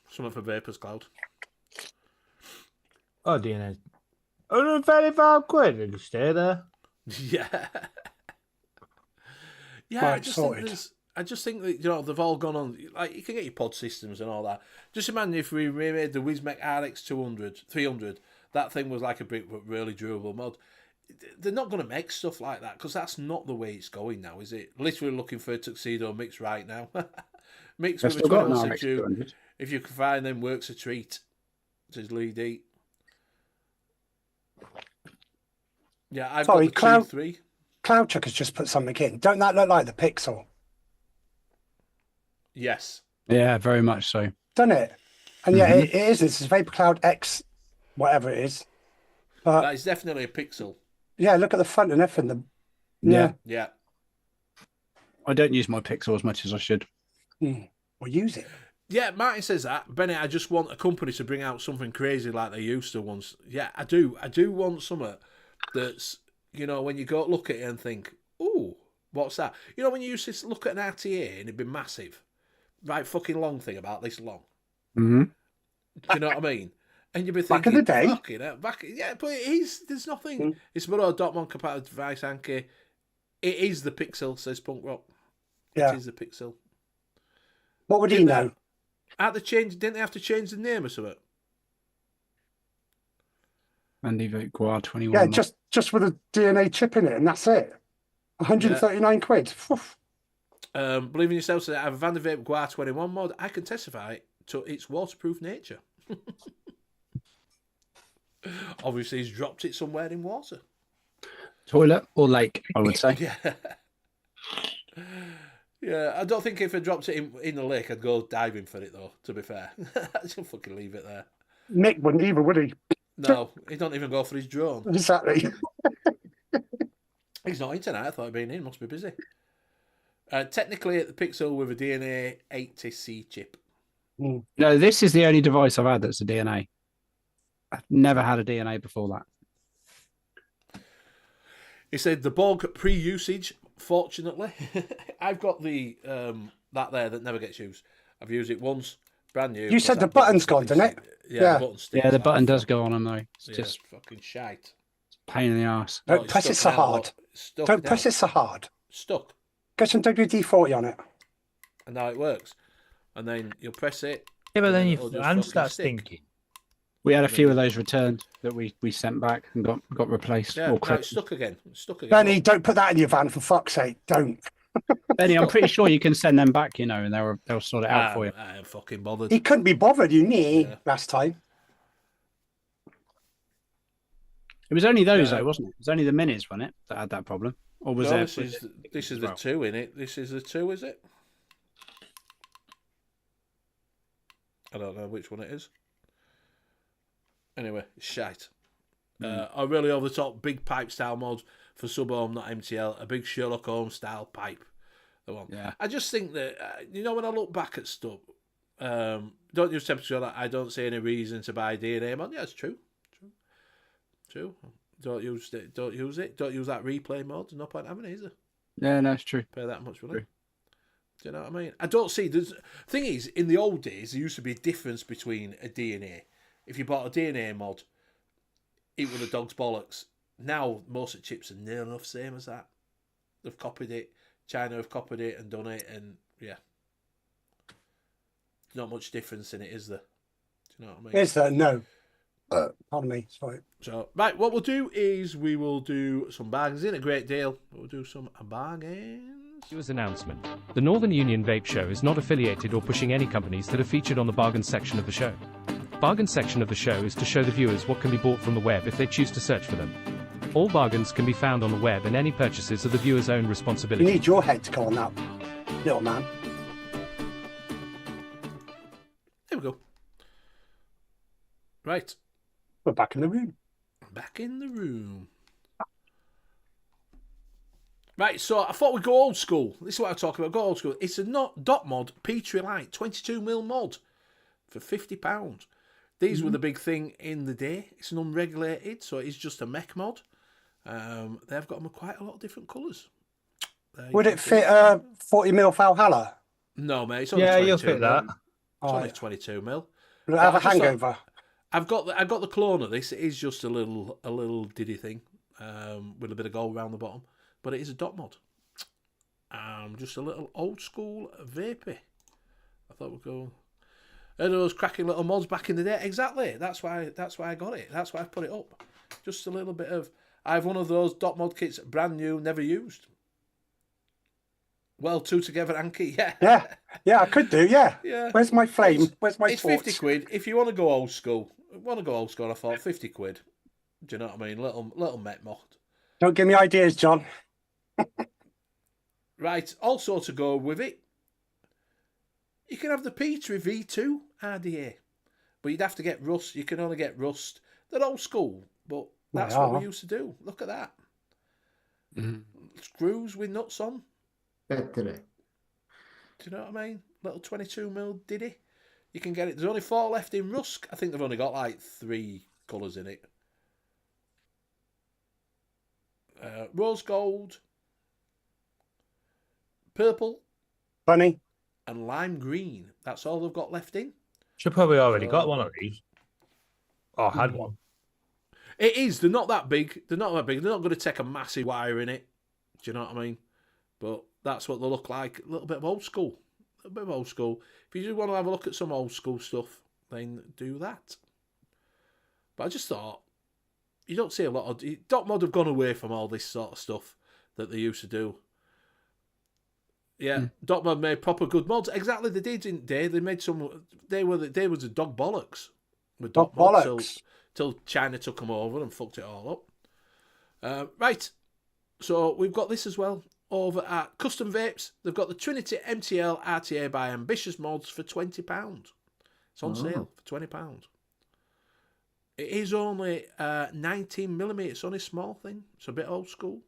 Something for Vapers Cloud.
Oh, DNA. 135 quid. Did you stay there?
Yeah. Yeah,
Right, sorted.
I just think that, you know, they've all gone on, like, you can get your pod systems and all that. Just imagine if we remade the Wismec RX 300, that thing was like a brick but really durable mod. They're not going to make stuff like that because that's not the way it's going now, is it? Literally looking for a tuxedo mix right now. Mix
I've
with a
still got an
21
RX
tube.
200.
If you can find them, works a treat. Says Lee D. Yeah, I've
Sorry,
got the
Cloud-
2-3.
Cloud Chuck has just put something in. Don't that look like the Pixel?
Yes.
Yeah, very much so.
Doesn't it? And yeah, it is. It's Vapor Cloud X, whatever it is. But
That is definitely a pixel.
yeah, look at the front and everything.
Yeah.
Yeah.
I don't use my Pixel as much as I should.
Well, use it.
Yeah, Martin says that. Bennett, I just want a company to bring out something crazy like they used to once. Yeah, I do. I do want something that's, you know, when you go look at it and think, ooh, what's that? You know, when you used to look at an RTA and it'd be massive. Right, fucking long thing about this long.
Mm-hmm.
Do you know what I mean? And you'd be
Back
thinking,
in the day.
fucking hell, yeah, but it is, there's nothing. It's about a Dortmund compatible device, HANKY. It is the Pixel, says Punk Rock.
Yeah.
It is the Pixel.
What would he know?
Didn't they have to change the name or something?
Andy Vape Guar 21.
Yeah, just with a DNA chip in it, and that's it. 139 quid. Phew.
Believe in yourself, so I have a Van der Vape Guar 21 mod. I can testify to its waterproof nature. Obviously, he's dropped it somewhere in water.
Toilet or lake, I would say.
Yeah. Yeah, I don't think if I dropped it in the lake, I'd go diving for it, though, to be fair. I'd just fucking leave it there.
Nick wouldn't either, would he?
No, he don't even go for his drone.
Exactly.
He's not in tonight. I thought he'd been in. Must be busy. Technically, the Pixel with a DNA 80C chip.
No, this is the only device I've had that's a DNA. I've never had a DNA before that.
He said the bog pre-usage. Fortunately, I've got the that there that never gets used. I've used it once, brand new.
You said the button's gone, didn't it?
Yeah,
Yeah.
The
The button does go on them though. It's
Yeah,
just
fucking shite.
pain in the ass.
Don't press it so hard. Don't press it so hard.
Stuck,
Get some WD-40 on it.
and now it works. And then you'll press it.
Yeah, but then
it'll
your
just
hand
fucking
starts
stick.
stinking.
We had a few of those returned that we sent back and got replaced.
Yeah,
Or
no, it's
clipped.
stuck again. It's stuck again.
Benny, don't put that in your van for fuck's sake. Don't.
Benny, I'm pretty sure you can send them back, you know, and they'll sort it out for you.
I am fucking bothered.
He couldn't be bothered, you need
Yeah.
last time.
It was only those
Yeah.
though, wasn't it? It was only the minis, wasn't it, that had that problem? Or was
No,
there?
this is the
well?
2 in it. This is the 2, is it? I don't know which one it is. Anyway, shite. A really over the top big pipe style mod for sub ohm, not MTL. A big Sherlock Holmes style pipe. The one.
Yeah.
I just think that you know when I look back at stuff, don't use temperature. That I don't see any reason to buy DNA mod. Yeah, it's true. True. Don't use it. Don't use it. Don't use that replay mode. No point having it, is there?
Yeah, no, it's true.
Pay that much money. Do you know what I mean? I don't see. Thing is, in the old days, there used to be a difference between a DNA. If you bought a DNA mod, it was a dog's bollocks. Now, most of the chips are near enough same as that. They've copied it. China have copied it and done it, and yeah. There's not much difference in it, is there? Do you know what I mean?
Is there? No. Pardon me. Sorry.
So, right, what we'll do is we will do some bargains. In a great deal. We'll do some bargains.
Viewers announcement. The Northern Union Vape Show is not affiliated or pushing any companies that are featured on the bargain section of the show. Bargain section of the show is to show the viewers what can be bought from the web if they choose to search for them. All bargains can be found on the web, and any purchases are the viewer's own
You
responsibility.
need your head to go on that, little man.
There we go. Right,
We're back in the room.
back in the room. Right, so I thought we'd go old school. This is what I'm talking about. Go old school. It's a dot mod Petri Light 22mm mod for £50. These were the big thing in the day. It's an unregulated, so it's just a mech mod. They've got them quite a lot of different colours.
Would it fit 40mm Valhalla?
No, mate. It's only
Yeah,
22
you'll fit that.
It's only 22mm.
Will it have a
I just thought-
hangover?
I've got the clone of this. It is just a little diddy thing with a bit of gold around the bottom, but it is a dot mod. Just a little old school vapey. I thought we'd go. And those cracking little mods back in the day. Exactly. That's why I got it. That's why I put it up. Just a little bit of. I have one of those dot mod kits, brand new, never used. Well, two together, HANKY. Yeah.
Yeah, I could do. Yeah.
Yeah.
Where's my flame? Where's my
It's
torch?
50 quid. If you want to go old school, I thought 50 quid. Do you know what I mean? Little met mod.
Don't give me ideas, John.
Right, also to go with it, you can have the Petri V2 RDA, but you'd have to get rust. You can only get rust. They're old school, but that's what we used to do. Look at that. Screws with nuts on.
Better.
Do you know what I mean? Little 22mm diddy. You can get it. There's only 4 left in Rusk. I think they've only got like 3 colours in it. Rose gold, purple,
Bunny.
and lime green. That's all they've got left in.
Should probably already got one of these. Or had one.
It is. They're not that big. They're not going to take a massive wire in it. Do you know what I mean? But that's what they look like. A little bit of old school. If you do want to have a look at some old school stuff, then do that. But I just thought, you don't see a lot of... Dot Mod have gone away from all this sort of stuff that they used to do. Yeah, Dot Mod made proper good mods. Exactly, they did, didn't they? They made some... They was the dog bollocks. With
Dog
Dot Mod
bollocks.
till China took them over and fucked it all up. Right, so we've got this as well. Over at Custom Vapes, they've got the Trinity MTL RTA by Ambitious Mods for £20. It's on sale for £20. It is only 19mm. It's only a small thing. It's a bit old school.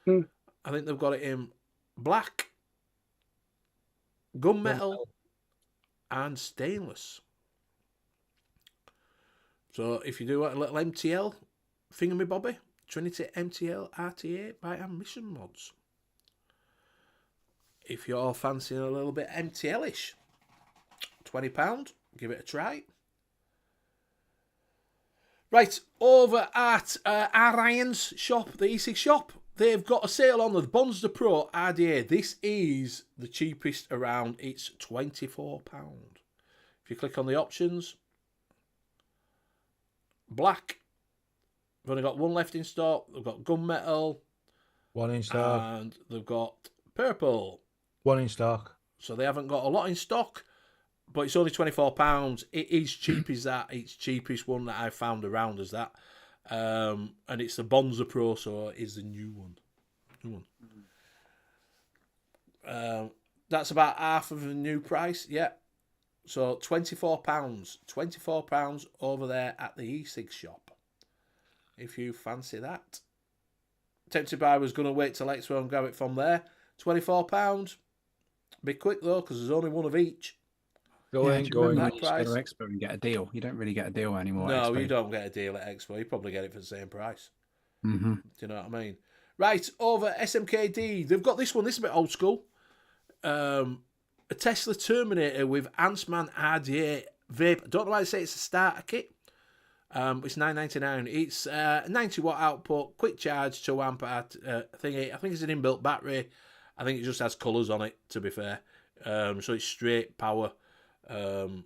I think they've got it in black, gunmetal, and stainless. So if you do a little MTL, finger me Bobby, Trinity MTL RTA by Ambition Mods. If you're fancying a little bit MTL-ish, £20, give it a try. Right, over at Ryan's shop, the E6 shop, they've got a sale on the Bonster Pro RDA. This is the cheapest around. It's £24. If you click on the options, black, they've only got one left in stock. They've got gunmetal.
One in stock.
And they've got purple.
One in stock.
So they haven't got a lot in stock, but it's only £24. It is cheap as that. It's cheapest one that I found around as that. And it's the Bonza Pro, so it is the new one. That's about half of the new price, yeah. So £24. £24 over there at the E6 shop. If you fancy that. Tempted by was going to wait till Expo and grab it from there. £24. Be quick though, because there's only one of each.
Go in.
You used to go to Expo and get a deal. You don't really get a deal anymore. at
No,
Expo.
you don't get a deal at Expo. You probably get it for the same price.
Mm-hmm.
Do you know what I mean? Right, over SMKD. They've got this one. This is a bit old school. a Tesla Terminator with Ansman RDA vape. I don't know why they say it's a starter kit. It's $9.99. It's 90 watt output, quick charge, 2 amp thingy. I think it's an inbuilt battery. I think it just has colours on it, to be fair. So it's straight power.
Don't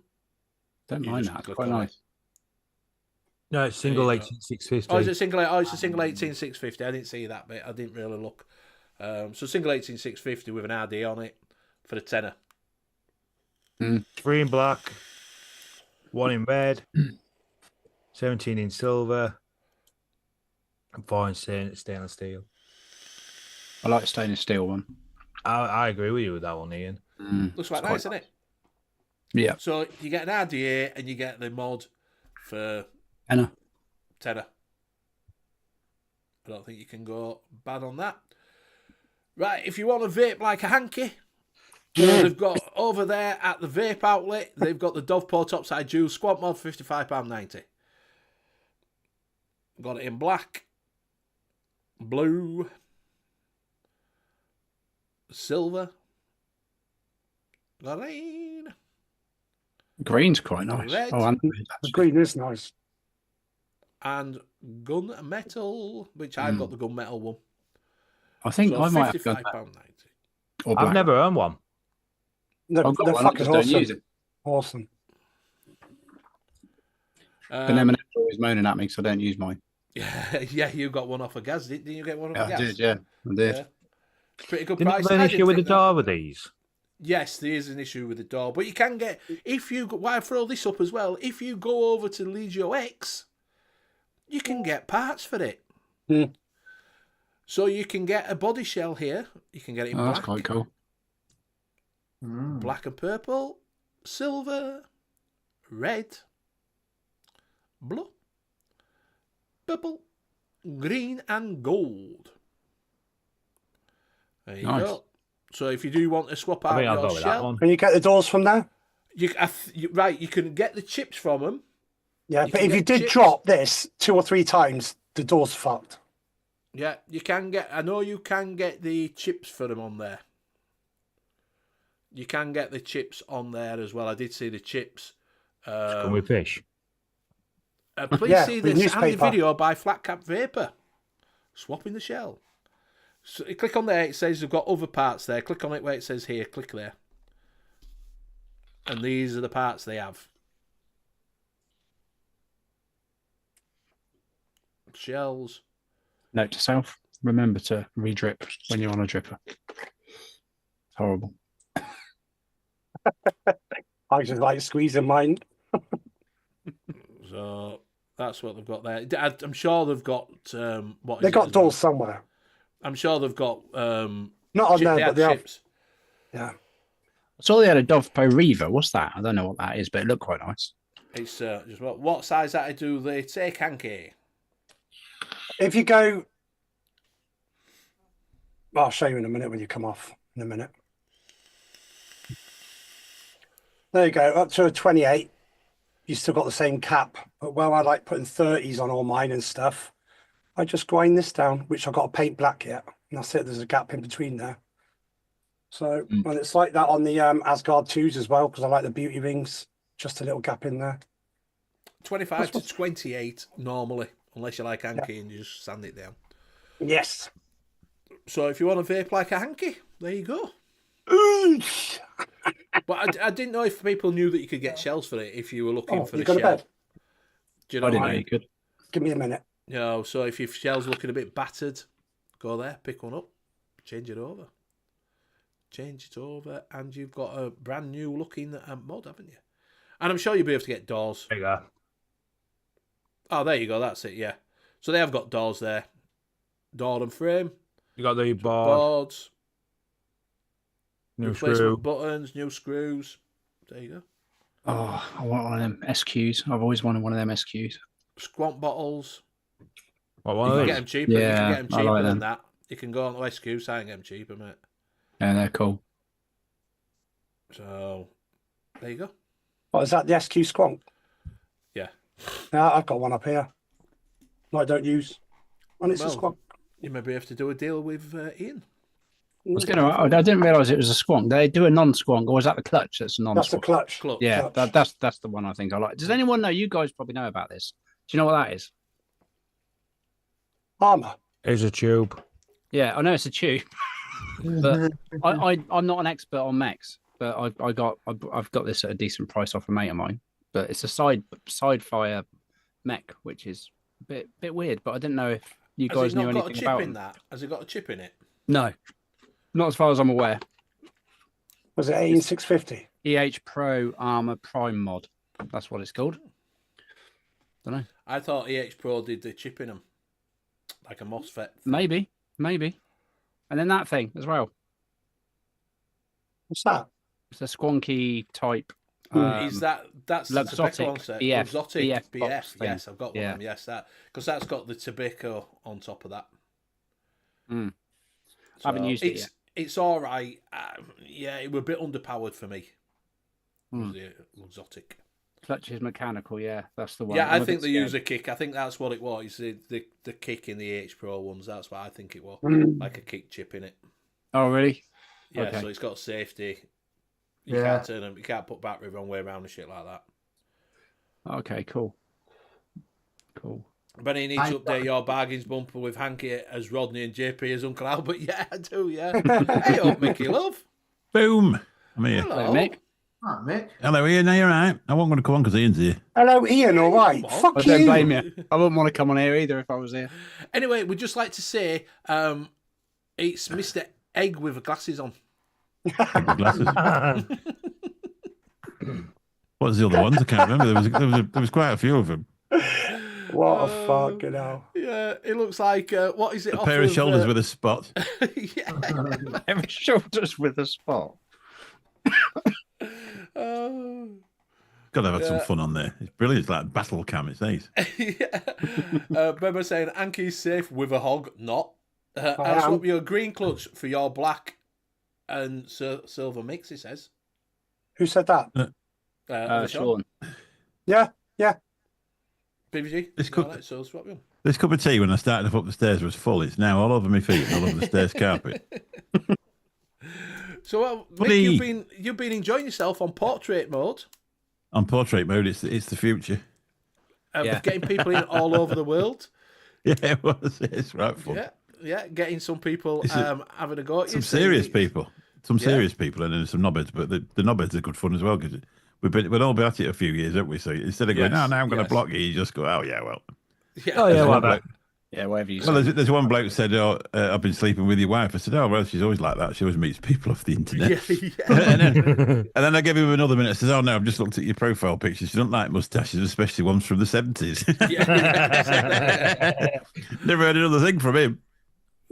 You
mind
just
that.
click
Quite
on
nice.
it.
No, it's single
There you
18650.
Oh, is it single? Oh, it's a single 18650. I didn't see that bit. I didn't really look. So single 18650 with an RD on it for the tenner.
3 in black, 1 in red, 17 in silver, and 4 in stainless steel.
I like the stainless steel one.
I agree with you with that one, Ian.
Looks quite
It's
nice,
quite
doesn't it?
Yeah.
So you get an RDA and you get the mod for
Anna.
tenner. I don't think you can go bad on that. Right, if you want to vape like a hanky, they've got over there at the vape outlet, they've got the Dovepot Topside Juice Squat Mod, £55.90. Got it in black, blue, silver, green,
Green's quite nice.
Red.
Oh, and
The green is nice.
and gunmetal, which I've got the gunmetal one.
I think
So
I might have gone
£55.90.
or
I've
black.
never owned one.
They're,
I've got
they're
one, I
fucking
just don't
awesome.
use it.
Awesome.
But then always moaning at me because I don't use mine.
Yeah, you got one off of Gaz, didn't you? Get one off of
I
Gaz?
did, yeah. I did.
Yeah. Pretty good
Didn't
price.
you have
I
an
didn't
issue with the
think that-
door with these?
Yes, there is an issue with the door, but you can get if you. Why I throw this up as well? If you go over to Legio X, you can get parts for it.
Mm.
So you can get a body shell here. You can get it in
Oh, that's
black,
quite cool.
black and purple, silver, red, blue, purple, green, and gold. There you
Nice.
go. So if you do want to swap
I
out
think I'll
your
go with that
shell,
one.
Can you get the doors from there?
right, you can get the chips from them.
Yeah,
You
but
can
if you
get
did
chips.
drop this 2 or 3 times, the door's fucked.
Yeah, you can get. I know you can get the chips for them on there. You can get the chips on there as well. I did see the chips.
Come with fish.
Please
Yeah,
see
with
this handy
newspaper.
video by Flat Cap Vapor. Swapping the shell. So you click on there. It says they've got other parts there. Click on it where it says here. Click there. And these are the parts they have. Shells.
Note to self: remember to re-drip when you're on a dripper. It's horrible.
I just like squeezing mine.
So that's what they've got there. I'm sure they've got what is
They
it
got
as well?
doors somewhere.
I'm sure they've got
Not on there,
they
but
have
they have.
chips.
Yeah.
I saw they had a Dovepot Reaver. What's that? I don't know what that is, but it looked quite nice.
It's just what size that do they take, Hanky?
If you go, well, I'll show you in a minute when you come off. In a minute. There you go, up to a 28. You still got the same cap. But well, I like putting 30s on all mine and stuff. I just grind this down, which I've got to paint black yet. And that's it. There's a gap in between there. So, and it's like that on the Asgard 2s as well, because I like the beauty rings. Just a little gap in there.
25 to 28 normally, unless you like Hanky and you just sand it down.
Yes.
So if you want to vape like a Hanky, there you go. But I didn't know if people knew that you could get shells for it if you were looking for
you
a
got
shell.
a bed?
Do you know
I didn't
what
know
I
you
mean?
could.
Give me a minute.
You know, so if your shell's looking a bit battered, go there, pick one up, change it over. Change it over, and you've got a brand new looking mod, haven't you? And I'm sure you'll be able to get doors.
There you go.
Oh, there you go, that's it, yeah. So they have got doors there. Door and frame,
You got the board,
boards,
new
replacement
screw.
buttons, new screws. There you go.
Oh, I want one of them SQs. I've always wanted one of them SQs.
Squat bottles.
What
You
one
can
of
get
these?
them cheaper. You
Yeah,
can get them
I
cheaper
like
than
them.
that. You can go on to SQ site and get them cheaper, mate.
Yeah, they're cool.
So, there you go.
What is that? The SQ Squonk?
Yeah.
Yeah, I've got one up here. No, I don't use. And it's a
Well,
Squonk.
You maybe have to do a deal with Ian.
was gonna. I didn't realise it was a squonk. They do a non-squonk, or is that the clutch? That's a non-squonk.
That's the clutch.
Clutch.
Yeah,
Clutch.
that's the one I think I like. Does anyone know? You guys probably know about this. Do you know what that is?
Armor.
It's a tube.
Yeah, I know it's a tube, but I'm not an expert on mechs. But I've got this at a decent price off a mate of mine. But it's a side fire mech, which is a bit weird. But I didn't know if you guys knew anything about
in that? Has it got a chip in it?
No, not as far as I'm aware.
Was it 18650?
Pro Armor Prime mod. That's what it's called. Don't know.
I thought Pro did the chip in them, like a MOSFET.
Maybe. And then that thing as well.
What's that?
It's a squonky type.
Is that's the tobacco on set? Exotic BF. Yes, I've got one of them. Yes, because that's got the tobacco on top of that.
I haven't used it yet.
It's all right. Yeah, it was a bit underpowered for me. The exotic.
Clutch is mechanical. Yeah, that's the one.
Yeah, I think they use a kick. I think that's what it was. The kick in the Pro ones. That's what I think it was. Like a kick chip in it.
Oh, really?
Yeah,
Okay.
so it's got safety. You can't turn them. You can't put battery the wrong way around and shit like that.
Okay, cool.
But you need to update your bargains bumper with Hanky as Rodney and JP as Uncle Albert. Yeah, I do, yeah. Hey up, Mickey, love.
Boom. I'm here.
Hello,
Mick.
Right, Mick.
Hello, Ian. Are you all right? I wasn't going to come on because Ian's here.
Hello, Ian. All right. Fuck
I
you.
don't blame you. I wouldn't want to come on here either if I was here.
Anyway, we'd just like to say it's Mr. Egg with glasses on.
Glasses. What's the other ones? I can't remember. There was quite a few of them.
What a fucking hell.
Yeah, it looks like, what is it?
A pair of shoulders with a spot.
Yeah.
Every shoulders with a spot.
Got to have had some fun on there. It's brilliant. It's like battle cam. It's nice.
Yeah. Remember saying Hanky's safe with a hog? Not. I'll
am.
swap your green clutch for your black and silver mix, he says.
Who said that?
Sean.
Yeah.
BVG?
This could-
Right, so swap you.
This cup of tea when I started up the stairs was full. It's now all over my feet and all over the stairs carpet.
So,
Buddy.
Mick, you've been enjoying yourself on portrait mode.
On portrait mode, it's the future.
Getting people in all over the world.
Yeah, it was. It's right fun.
Yeah, getting some people
It's
having a go at you.
Some serious people. Serious people and then some knobheads, but the knobheads are good fun as well because we've all been at it a few years, haven't we? So instead of going, now I'm going to block you, you just go, oh yeah, well.
Yeah.
Oh, yeah,
There's one
whatever.
bloke-
Yeah, whatever you say.
Well, there's one bloke said, I've been sleeping with your wife. I said, oh, well, she's always like that. She always meets people off the internet. and then I gave him another minute. I said, oh, no, I've just looked at your profile pictures. You don't like mustaches, especially ones from the 70s. Never heard another thing from him.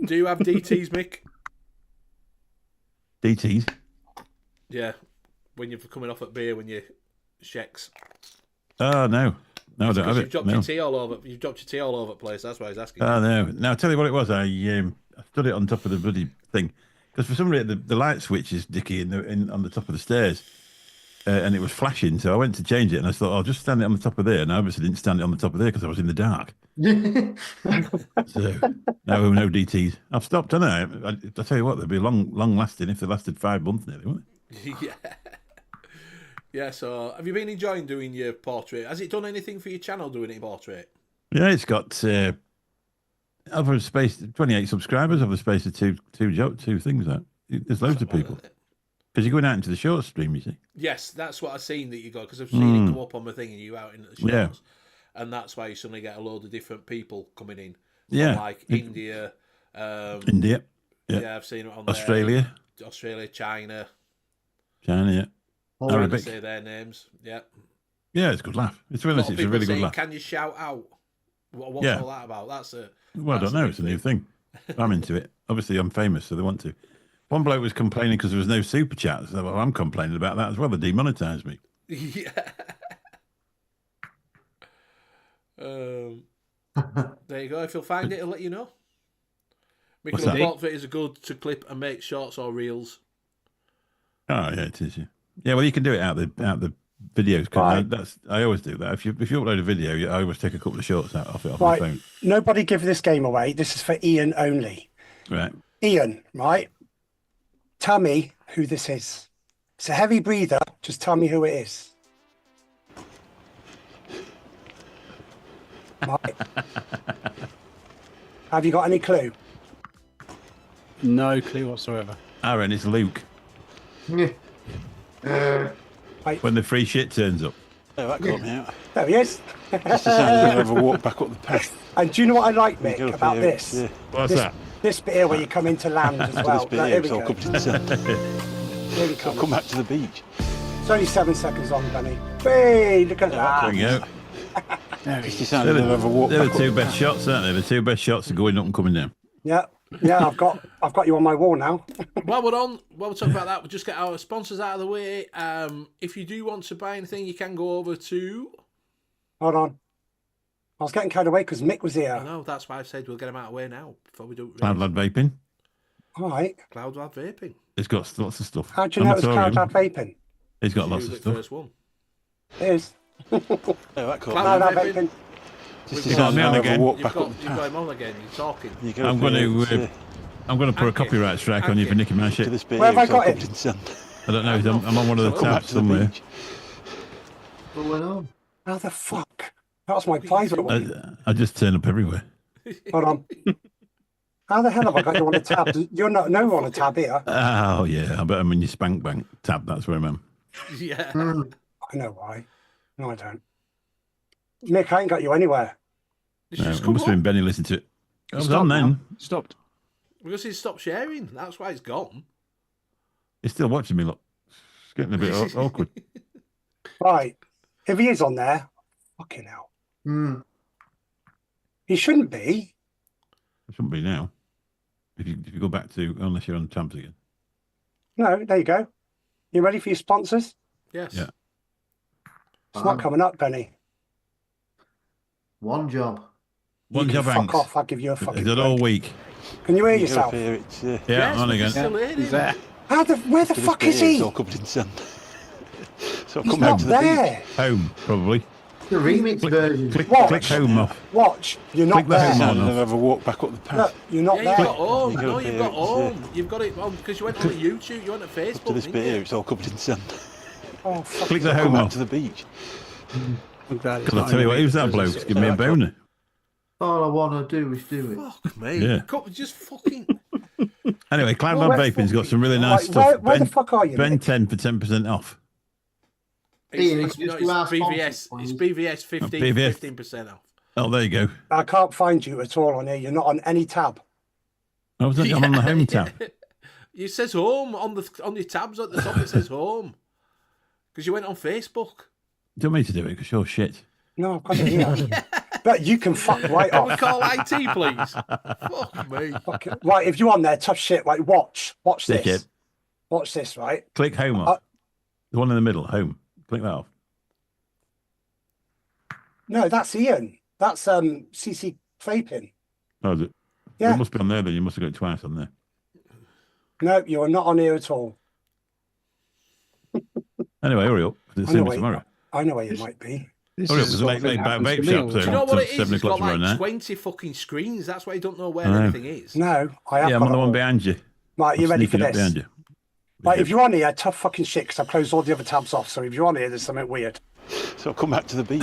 Do you have DTs, Mick?
DTs?
Yeah. When you're coming off at beer, when you sheks.
Oh, no. No, I don't have
You've
it.
dropped
No.
your tea all over. You've dropped your tea all over the place. That's why he's asking.
Oh, no. Now, I'll tell you what it was. I stood it on top of the bloody thing. Because for some reason, the light switch is dicky on the top of the stairs. And it was flashing. So I went to change it. And I thought, I'll just stand it on the top of there. And I obviously didn't stand it on the top of there because I was in the dark. So, no DTs. I've stopped, haven't I? I'll tell you what, they'll be long lasting if they lasted 5 months nearly, won't they?
Yeah. Yeah, so have you been enjoying doing your portrait? Has it done anything for your channel doing it in portrait?
Yeah, it's got over a space 28 subscribers over the space of two things. That there's loads of people because you're going out into the short stream, you see.
Yes, that's what I've seen that you got because I've seen it come up on my thing and you out in the shows.
Yeah.
And that's why you suddenly get a load of different people coming in.
Yeah.
From like India.
India.
Yeah, I've seen it on
Australia.
there. Australia, China.
Yeah.
I'm trying to
Arabic.
say their names. Yeah.
Yeah, it's a good laugh. It's
A lot
really,
of
it's a
people
really good
saying,
laugh.
can you shout out? What's
Yeah.
all that about? That's a.
Well, I
that's
don't know.
big
It's a new thing. I'm into it. Obviously, I'm famous, so they want to. One bloke was complaining because there was no super chat. So, well, I'm complaining about that as well. They demonetised me.
Yeah. There you go. If you'll find it, I'll let you know.
What's
Making a
that?
portrait is a good to clip and make shorts or reels.
Oh yeah, it is. Yeah. Yeah. Well, you can do it out the videos.
Right.
I always do that. If you upload a video, I always take a couple of shorts off my
Right.
phone.
Nobody give this game away. This is for Ian only.
Right.
Ian, right? tell me who this is. It's a heavy breather. Just tell me who it is. Right. Have you got any clue?
No clue whatsoever.
Aaron, it's Luke.
Yeah.
When the free shit turns up.
Oh, that got me out.
There he is.
Just the sound of another walk back up the path.
And do you know what I like, Mick,
Go up
about
here,
this?
yeah.
What's
This,
that?
this bit here where you come into land as
This
well.
bit
Right,
here,
here we
it's all
go.
covered in sand.
Here we
I'll
come.
come back to the beach.
It's only 7 seconds long, Benny. Hey, look at that.
There we go.
It's the sound of another walk
They're
back
the
up
two
the
best
path.
shots, aren't they? The two best shots are going up and coming down.
Yeah, yeah, I've got you on my wall now.
While we're talking about that, we'll just get our sponsors out of the way. If you do want to buy anything, you can go over to...
Hold on. I was getting carried away because Mick was
I
here.
know, that's why I've said we'll get them out of the way now, before we do it.
Cloud Lad Vaping.
All right.
Cloud Lad Vaping.
It's got lots of stuff.
How do you know it's
Amatorium.
Cloud Lad Vaping?
He's got
You
lots
was
of
the
stuff.
first one.
It is.
Oh, that caught
Cloud
me
Cloud
out.
Lad
Vaping.
Vaping.
Just the
We've
sound
got
of
me on
another
again.
walk
You've
back
got,
up the
you've got
path.
him on again, you're talking.
You go
I'm
up
going
here,
to
it's,
I'm going to put a
Hanky.
copyright strike on you for
Hanky.
nicking my
to
shit.
this bit
Where
here,
have I
it's all
got
covered
it?
in sand.
I don't know. I'm on one of the
Come back
tabs
to the
somewhere.
beach.
What's going on?
How the fuck? That was my private one.
I just turn up everywhere.
Hold on. How the hell have I got you on the tab? You're not no on a tab here.
Oh yeah, I bet I'm in your spank bank tab. That's where I'm at.
Yeah.
I know why. No, I don't. Mick, I ain't got you anywhere.
It's
No,
just
it
come
must have been
on.
Benny listening to it. I was
Stopped
on
now.
then.
Stopped.
Because he stopped sharing. That's why it's gone.
He's still watching me. Look, it's getting a bit awkward.
Right. If he is on there, fucking hell.
Hmm.
He shouldn't be.
It shouldn't be now. If you go back to unless you're on tabs again.
No, there you go. You ready for your sponsors?
Yes.
Yeah.
It's not coming up, Benny.
One job.
One
You
job,
can
Hanks.
fuck off. I'll give you a fucking
Is it all
break.
week?
Can you hear
You go
yourself?
up here, it's,
Yeah,
Yes,
I'm on
but
again.
he's still hearing
He's
him.
there.
Where the
to this
fuck
bit
is
here,
he?
It's all covered in sand. So
He's
come back
not
to the beach.
there.
Home, probably.
The remix version.
Click
What?
home off.
Watch. You're not
Click the
there.
home
Sound
on
of
off.
another walk back up the path.
Look, you're not
Yeah, you've got
there.
home.
You go
No,
up
you've
here,
got
it's,
home. You've got it on because you went on YouTube. You went on Facebook.
Up to this
didn't
bit
you?
here, it's all covered in sand.
Oh, fuck.
Click the
Come
home
back
off.
to the beach.
I'm glad it's
Because I'll
not
tell you
in
what,
the
who's that
week.
bloke? Give me a boner.
All I want to do is do it.
Fuck me.
Yeah.
Just fucking.
Anyway, Cloud
Well,
Lab
where-
Vaping's got some really nice
Right,
stuff.
where the fuck are you,
Ben
Mick?
10 for 10% off.
Ian,
It's,
just
no,
do our
it's BVS.
sponsors,
It's
please.
BVS 15,
BVS.
15% off.
Oh, there you go.
I can't find you at all on here. You're not on any tab.
I was I'm on the home tab.
It says home on your tabs at the top. It says home because you went on Facebook.
Do you want me to do it? Because you're shit.
No, I've got it here. But you can fuck right
Can we
off.
call IT, please? Fuck me.
Okay. Right, if you're on there, tough shit. Right, watch this.
Dickhead.
Watch this, right?
Click home off. The one in the middle, home. Click that off.
No, that's Ian. That's CC Vaping.
Oh, is it?
Yeah.
It must be on there then. You must have got it twice on there.
No, you're not on here at all.
Anyway, hurry up. It's
I know
me
where
tomorrow.
I know where you might be.
This
Hurry up.
is
There's a
the
late,
sort of
late
thing
back
that
vape
happens to me
shop
all the
soon.
Do you know
time.
what it
Till
is?
7
It's
o'clock
got
tomorrow
like
night.
20 fucking screens. That's why you don't know where
I know.
anything is.
No, I have
Yeah, I'm
got
on the
it
one
all.
behind you.
Right, you
I'm
ready for
sneaking up
this?
behind you.
Right, if you're on here, tough fucking shit, because I've closed all the other tabs off. So if you're on here, there's something weird.
So come back to the beach.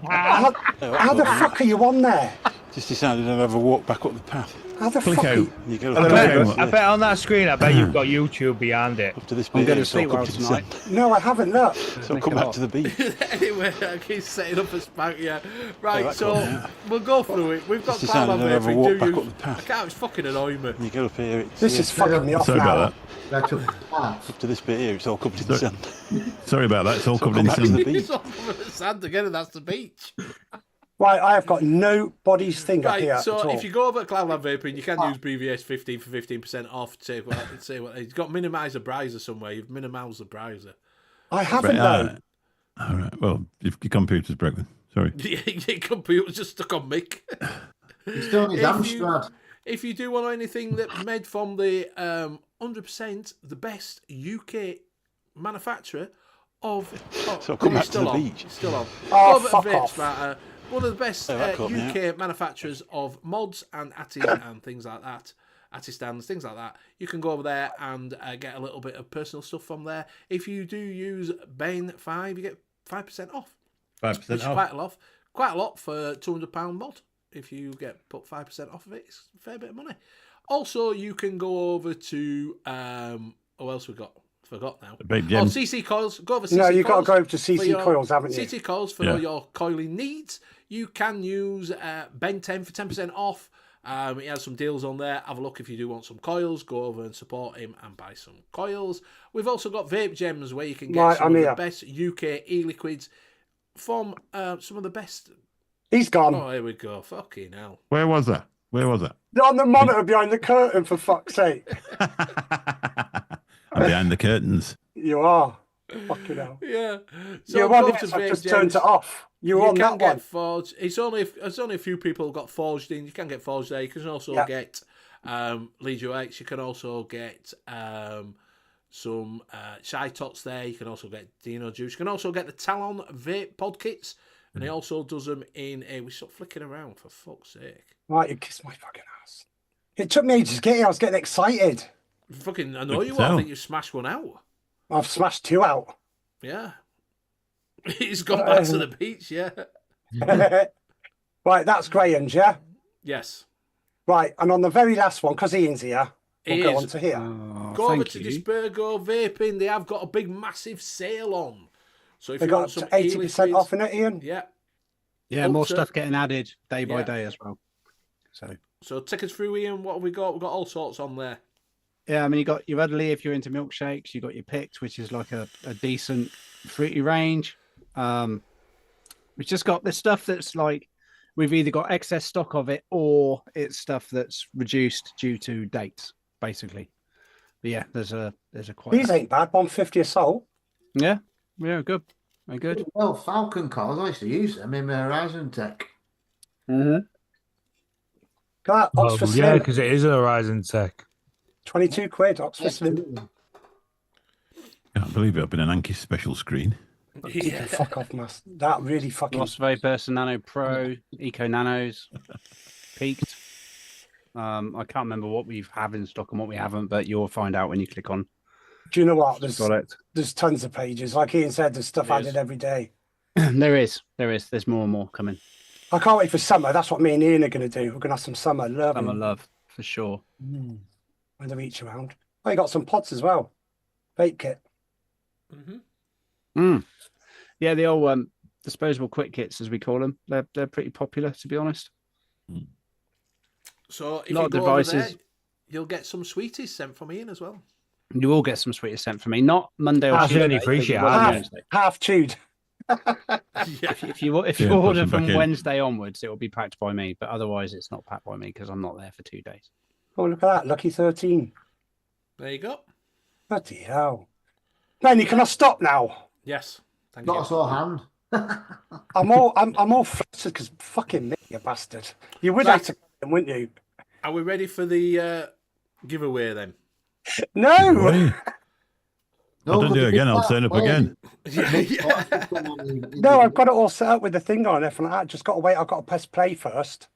How the fuck are you on there?
Just decided I'd have a walk back up the path.
How the
Click
fuck? Are
out.
you...
You go
I
up,
bet-
here,
I bet on that screen, I bet you've got YouTube behind it.
up to this
I'm
bit
going
here,
to
it's all
sleep well
covered in
tonight.
sand.
No, I haven't. Look.
So come back to the beach.
Anyway, I keep setting up a spank, yeah. Right,
that
so
got me out.
we'll go through it. We've got
Just
Cloud
decided
on
I'd have a
there.
walk
Do
back
you?
up the path.
I can't, it's fucking annoying me.
You go up here, it's
This is fucking me off
Sorry
now.
about
That's a path.
up to this bit here, it's all covered in sand.
that. Sorry about that. It's all
So
covered
come
in
back to the
sand.
beach.
It's all covered in sand again, and that's the beach.
Right, I have got nobody's thing up here
Right,
at
so
all.
if you go over at Cloud Lab Vaping, you can use BVS 15 for 15% off. Say what you've got. Minimise the browser somewhere. You've minimised the browser.
I haven't though.
All right. Well, your computer's broken. Sorry.
Your computer's just stuck on mic.
He's still on his Amstrad.
If you do want anything that made from the 100% the best UK manufacturer of
So come
it's
back to
still
the
on.
beach.
It's still on.
Oh,
Go over to
fuck
Vapes
off.
Matter, one of the best
that caught me
UK manufacturers of mods and atties and things like that. artist stands, things like that. You can go over there and get a little bit of personal stuff from there. If you do use Bane5, you get 5% off.
5%
Which is
off.
quite a lot for £200 mod. If you put 5% off of it, it's a fair bit of money. Also, you can go over to what else we got? Forgot now.
Vape
CC Coils. Go over CC
No,
Coils.
you've got to go over to
for
CC
your-
Coils, haven't you?
CC Coils for all your coiling needs. You can use Ben 10 for 10% off. He has some deals on there. Have a look if you do want some coils. Go over and support him and buy some coils. We've also got Vape Gems where you can get some of the best UK e-liquids from some of the best.
He's gone.
Oh, here we go. Fucking hell.
Where was that?
On the monitor behind the curtain, for fuck's sake.
I'm behind the curtains.
You are. Fucking hell.
Yeah. So
You're
go
on
to
this, I've
Vape
just
Gems.
turned it off. You're
You
on
can
that
get
one.
forged. It's only a few people got forged in. You can get forged there. You can also get Legio X. You can also get some Shy Tots there. You can also get Dino Juice. You can also get the Talon vape pod kits. And he also does them in a... We stop flicking around, for fuck's sake.
Right, you kissed my fucking ass. It took me ages to get here. I was getting excited.
Fucking, I know you are. I think you smashed one out.
I've smashed 2 out.
Yeah. He's gone back to the beach, yeah.
Right, that's Graham's, yeah?
Yes.
Right, and on the very last one, because Ian's here, we'll
He
go
is.
on to here.
Go over to Dispergo Vaping. They have got a big, massive sale on. So if
They
you
got
want some
80%
e-liquids-
off in it, Ian?
Yeah.
Yeah,
Up
more
to-
stuff getting added day by
Yeah.
day as well.
So take us through, Ian. What have we got? We've got all sorts on there.
Yeah, I mean, you got your Udley if you're into milkshakes. You got your Picked, which is like a decent fruity range. We've just got this stuff that's like we've either got excess stock of it or it's stuff that's reduced due to dates, basically. But yeah, there's a quite.
These ain't bad. 150 a soul.
Yeah, good. Very good.
Well, Falcon cars, I used to use them in my Horizon Tech.
Mm-hmm. Got that, Oxford
yeah,
Slim.
because it is a Horizon Tech.
22 quid, Oxford Slim.
Can't believe it. I've been an Anki special screen.
Yeah.
Fuck off, Mass. That really fucking...
Lost Vapors, Nano Pro, Eco Nanos, Peaked. I can't remember what we have in stock and what we haven't, but you'll find out when you click on.
Do you know what?
Product.
There's tons of pages. Like Ian said, there's stuff added every day.
There is. There's more and more coming.
I can't wait for summer. That's what me and Ian are going to do. We're going to have some summer love.
Summer love, for sure.
When they reach around. Oh, you got some pods as well. Vape kit.
Yeah, the old disposable quick kits, as we call them, they're pretty popular, to be honest.
So if
Lot
you
of
go over
devices.
there, you'll get some sweeties sent from Ian as well.
You will get some sweetest sent from me, not Monday or
That's the only
Tuesday.
free
but
shit
you will
I
on
have.
Wednesday.
Half chewed.
If you
Yeah,
order
push them
from
back in.
Wednesday onwards, it will be packed by me. But otherwise, it's not packed by me because I'm not there for 2 days.
Oh, look at that. Lucky 13.
There you go.
Bloody hell. Lenny, can I stop now?
Yes. Thank
Not
you.
a sore hand.
I'm all flustered because fucking me, you bastard. You would have
Right.
to, wouldn't you?
Are we ready for the giveaway then?
No.
Hey,
No,
don't
could
do
you
it again.
pick
I'll
that
turn up
way?
again.
No, I've got it all set up with the thing on and everything like that. Just got to wait. I've got to press play first.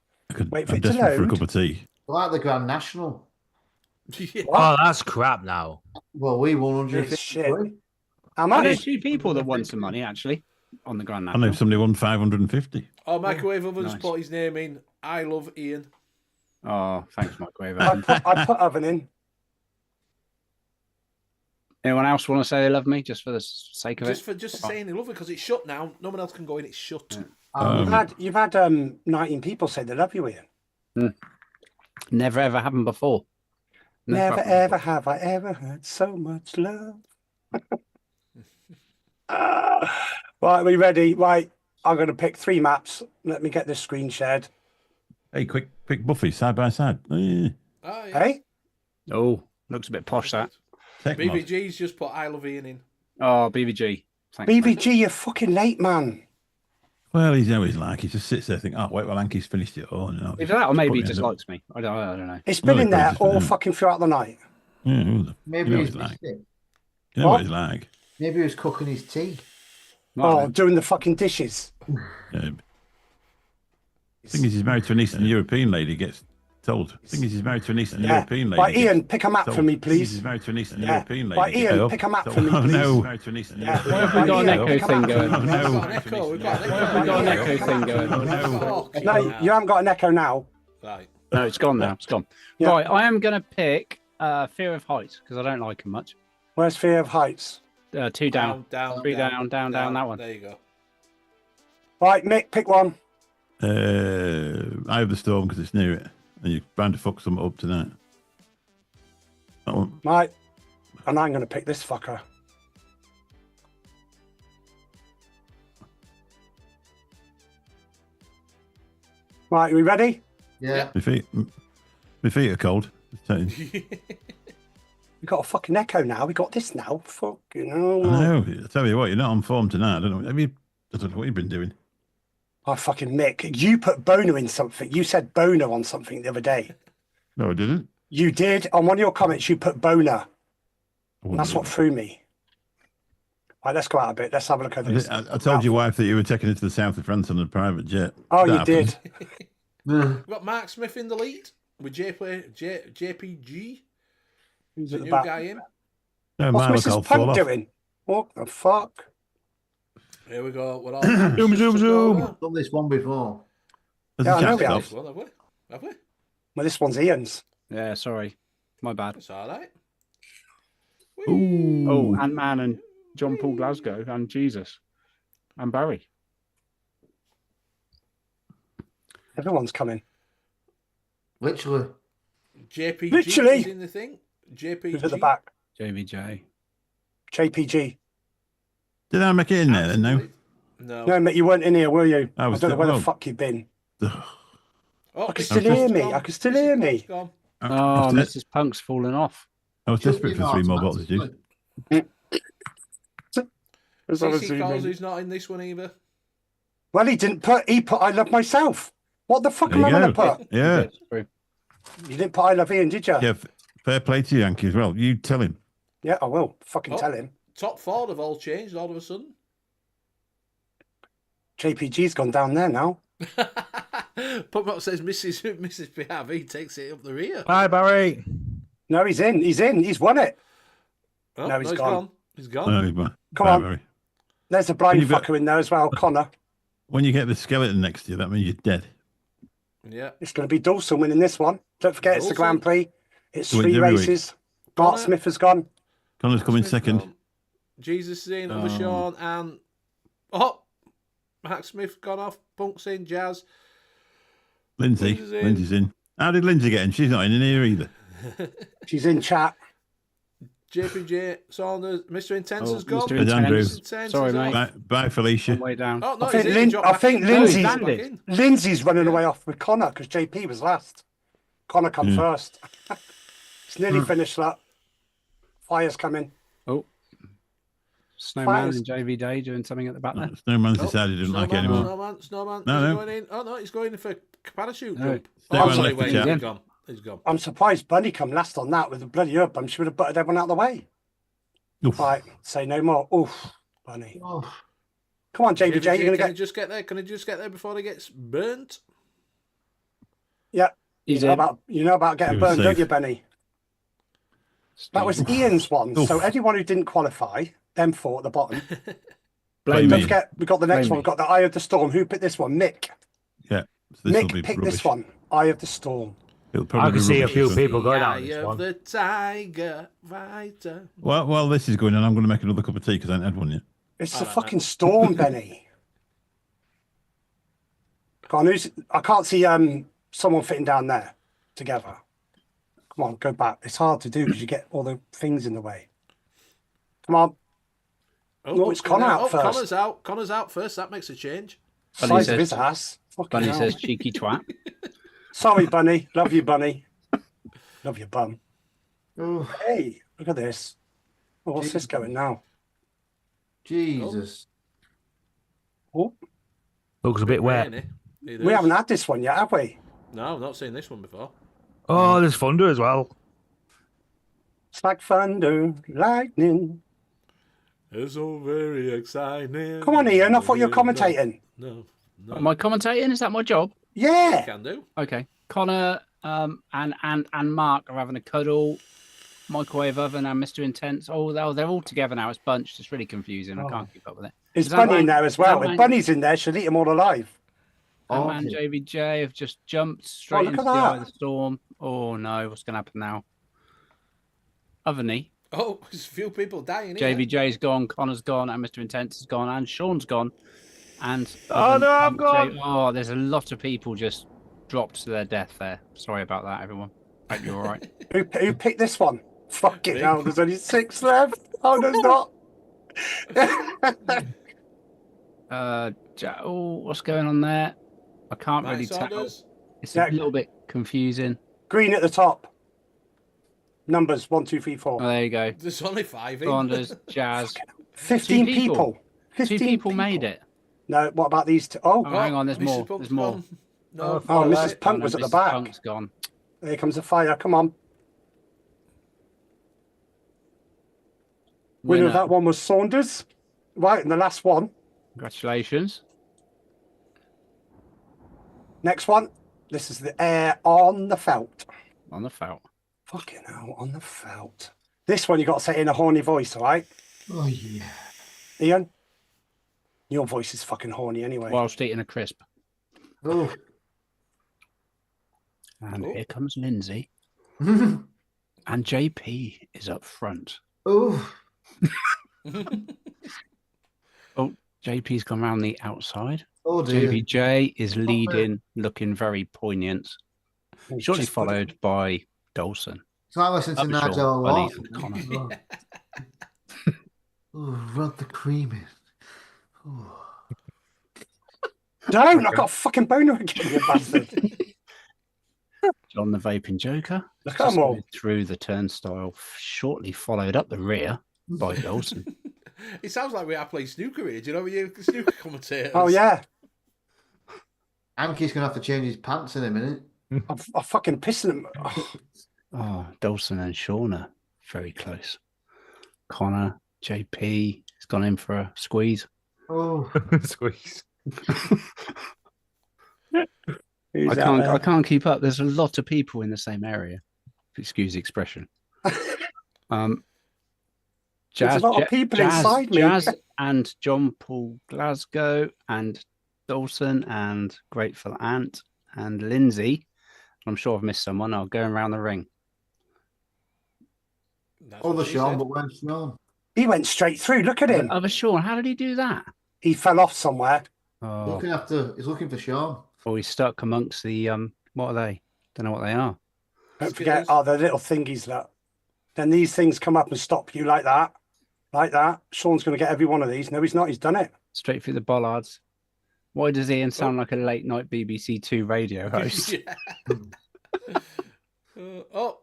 Wait for
I'm
it to
desperate for a
load.
cup of tea.
Like the Grand National.
Yeah.
Oh, that's crap now.
Well, we won
It's
150
shit.
quid.
How
There's
much?
2 people that won some money actually on the Grand
I know
National.
somebody won 550.
Oh, Microwave Ovens
Nice.
put his name in. I love Ian.
Oh, thanks, Microwave.
I put oven in.
Anyone else want to say they love me just for the sake of
Just
it?
for saying they love it because it's shut now. No one else can go in. It's shut.
You've had 19 people say they love you, Ian.
Never ever happened before.
Never
happened
ever
before.
have I ever heard so much love. Right, we ready? Right, I'm going to pick 3 maps. Let me get this screen shared.
Hey, quick Buffy, side by side. Eh,
Oh, yeah.
Hey?
Oh, looks a bit posh that.
tech mod.
BBG's just put I love Ian in.
Oh, BVG. Thanks, mate.
BBG, you're fucking late, man.
Well, he's always like, he just sits there thinking, oh, wait, well, Anki's finished it all. And
Either that or maybe he
put me
just
in the-
likes me. I don't know.
It's been
Well,
in there
probably just
all
been-
fucking throughout the night.
Yeah,
Maybe
you know
he's
what he's
missed
like.
it.
You know
What?
what he's like.
Maybe he was cooking his tea.
Oh, doing the fucking dishes.
The thing is, he's married to an Eastern European lady, gets Told. The thing is, he's married to an Eastern
Yeah.
European lady.
Right, Ian, pick a map
Told.
for me,
The thing is,
please.
He's married to an Eastern
Yeah.
European lady.
Right, Ian,
Oh.
pick a map
Told.
for me,
Oh,
please.
no.
Yeah.
Why have we got an echo thing going?
Oh,
We've got
no.
an echo. We've got an
Why have we got an
echo.
echo thing going?
Oh, no.
No, you haven't got an echo now.
Right.
No, it's gone now. It's gone.
Yeah.
Right, I am going to pick Fear of Heights because I don't like them much.
Where's Fear of Heights?
2 down.
Down.
3 down, that one.
There you go.
Right, Mick, pick one.
Eye of the Storm because it's near it. And you're bound to fuck something up tonight. That one.
Right. And I'm going to pick this fucker. Right, are we ready?
Yeah.
My feet are cold. Just telling you.
We got a fucking echo now. We got this now. Fucking hell.
I know. I tell you what, you're not on form tonight. I don't know. I don't know what you've been doing.
Oh, fucking Mick. You put boner in something. You said boner on something the other day.
No, I didn't.
You did. On one of your comments, you put boner. And that's what threw me. Right, let's go out a bit. Let's have a look at this.
I told your wife that you were taking her to the south of France on a private jet.
Oh,
That
you
happened.
did.
We've got Mark Smith in the lead with JPG.
Who's
The
at the
new
back?
guy in.
No,
What's
mine will
Mrs.
fall
Punk
off.
doing? What the fuck?
Here we go. We're all
Zoom, zoom, zoom.
Done this one before.
There's
Yeah,
a
I know
chat
we
stop.
have.
Well, have we? Have we?
Well, this one's Ian's.
Yeah, sorry. My bad.
It's all right.
Ooh.
Oh, Ant-Man and John Paul Glasgow and Jesus and Barry.
Everyone's coming.
Literally.
JPG
Literally.
is in the thing. JPG.
Who's at the back?
JVJ.
JPG.
Did I make it in there then? No.
No.
No, mate, you weren't in here, were you?
I
I
was
don't know where the
well.
fuck you've been.
Oh,
I can
Mrs.
still hear
Punk's
me.
gone.
I can still hear
Mrs.
me.
Punk's gone.
Oh,
I was,
Mrs. Punk's fallen off.
I was desperate for 3 more bottles of juice.
CC calls who's not in this one either.
Well, he didn't put. He put I love myself. What the fuck
There
am I
you
going to
go.
put?
Yeah.
That's true.
You didn't put I love Ian, did you?
Yeah. Fair play to you, Yankee, as well. You tell him.
Yeah, I will. Fucking
Oh.
tell him.
Top 4 have all changed all of a sudden.
JPG's gone down there now.
Pop says Mrs. PRV takes it up the rear.
Hi, Barry.
No, he's in. He's in. He's won it.
Oh,
No, he's gone.
He's gone.
Oh, come
Come on.
Barry.
There's a blind
You've got-
fucker in there as well, Connor.
When you get the skeleton next to you, that means you're dead.
Yeah.
It's going to be Dawson winning this one. Don't forget, it's the
Dawson.
Grand Prix. It's
Wins
3
every week.
races. Mark
Connor.
Smith has gone.
Connor's coming
Smith
second.
gone. Jesus is in, other
Oh.
Sean, and Mark Smith gone off. Punk's in, Jazz.
Lindsay.
Lindsay's in.
Lindsay's in. How did Lindsay get in? She's not in here either.
She's in chat.
JPJ Saunders, Mr. Intense
Oh,
has gone.
Mr.
There's Andrew.
Intense.
Intense
Sorry,
is
mate.
off.
Bye, Felicia.
Way down.
Oh, no,
I think
he's in.
Lin-
Dropped
I
back
think
in.
Lindsay's-
He's back
Landed.
in.
Lindsay's running away off with Connor because JP was last. Connor come
Yeah.
first. It's nearly finished that. Fire's coming.
Oh. Snowman
Fires.
and JV Day doing something at the back there.
Snowman's
Oh,
decided he didn't like it anymore.
Snowman.
No,
He's
no.
going in. Oh, no, he's going in for parachute
No.
jump.
Snowman
Oh, sorry,
left the
wait,
chat.
he's gone. He's gone.
I'm surprised Bunny come last on that with the bloody herb bump. She would have butted everyone out of the way.
Oof.
Right, say no more. Oof, Bunny.
Oh,
Come on, JBJ, you're going to
Can he
get...
just get there? Can he just get there before he gets burnt?
Yeah,
He's
you know
in.
about getting
He was
burned, don't
safe.
you, Benny? That was Ian's one.
Oh.
So anyone who didn't qualify, them 4 at the bottom.
Blame
Don't
me.
forget, we've got the next
Blame
one.
me.
We've got the Eye of the Storm. Who picked this one? Mick.
Yeah. So this will
Mick
be
picked
rubbish.
this one. Eye of the Storm.
It'll probably
I can
be
see a
rubbish,
few
so-
people going out
Eye
this
of
one.
the tiger fighter.
While this is going on, I'm going to make another cup of tea because I haven't had one yet.
It's
I
a
don't
fucking storm, Benny. Come on, I can't see someone fitting down there together. Come on, go back. It's hard to do because you get all the things in the way. Come on. No, it's Connor out first.
Connor's out first. That makes a change.
Bunny
Size of
says-
his ass. Fucking
Bunny
hell.
says cheeky twat.
Sorry, Bunny. Love you, Bunny. Love your bum.
oh,
Hey, look at this. Oh, what's this going now?
Jesus.
Oh,
Looks a bit wet.
Rainy. It
we
is.
haven't had this one yet, have we?
No, I've not seen this one before.
Oh, there's thunder as well.
It's like thunder, lightning.
It's so very exciting.
Come on, Ian. I thought you were commentating.
No.
Am I commentating? Is that my job?
You
Yeah.
can do.
Okay. Connor and Mark are having a cuddle. Microwave oven and Mr. Intense. Oh, they're all together now. It's bunched. It's really confusing. I can't keep up with it.
Is
Is that
Bunny in
man-
there as
is
well?
that
If
man-
Bunny's in there, she'll eat them all alive.
And JVJ have just jumped straight
look
into
at
the eye of
that.
the storm. Oh no, what's going to happen now? Oveny.
Oh, there's a few people dying here.
JVJ's gone, Connor's gone, and Mr. Intense is gone, and Sean's gone. And
Oh, no, I'm gone.
Oh, there's a lot of people just dropped to their death there. Sorry about that, everyone. Hope you're all right.
Who picked this one? Fucking hell, there's only 6 left. Oh, there's not.
What's going on there? I can't really tell.
Saunders.
It's a little bit confusing.
Green at the top. Numbers 1, 2, 3, 4.
Oh, there you go.
There's only 5 in.
Saunders, Jazz.
15
Two
people. 15
Two people made it.
No, what about these two? Oh,
Oh, hang on, there's
Mrs.
more.
Punk's
There's more.
gone. No,
oh, Mrs.
right.
Punk
Oh, no,
was at the
Mrs.
back.
Punk's gone.
Here comes the fire. Come on. Winner of that one was Saunders. Right, and the last one.
Congratulations.
Next one. This is the air on the felt.
On the felt.
Fucking hell, on the felt. This one you got to say in a horny voice, all right?
Oh, yeah.
Ian? Your voice is fucking horny anyway.
Whilst eating a crisp.
Oh.
And here comes Lindsay. And JP is up front.
Oh.
Oh, JP's gone round the outside.
Oh, dear.
JVJ is leading, looking very poignant. Shortly
Just-
followed by Dawson.
So I listened to
Upshaw,
Nigel a
Bunny,
lot.
and Connor.
Oh, rub the cream in. Oh.
Don't! I've got a fucking boner again, you bastard.
John the Vaping Joker.
Look at
just
them all.
going through the turnstile, shortly followed up the rear by Dawson.
It sounds like we are playing snooker here. Do you know what you snooker commentators?
Oh, yeah.
Hanky's going to have to change his pants in a minute.
I'm fucking pissing him.
Oh, Dawson and Sean are very close. Connor, JP has gone in for a squeeze.
Oh.
Squeeze.
Who's
I
out there?
can't keep up. There's a lot of people in the same area. Excuse the expression.
There's a lot of people inside me.
Jazz and John Paul Glasgow and Dawson and Grateful Ant and Lindsay. I'm sure I've missed someone. I'll go around the ring.
That's
Oh, the
what she
Sean,
said.
but where's Sean?
He went straight through. Look at him.
Other Sean, how did he do that?
He fell off somewhere.
Oh,
He's looking for Sean.
or he's stuck amongst the what are they? Don't know what they are.
Don't forget,
Skills.
the little thingies that. Then these things come up and stop you like that. Like that. Sean's going to get every one of these. No, he's not. He's done it.
Straight through the bollards. Why does Ian sound like a late night BBC Two radio host?
Yeah. Oh,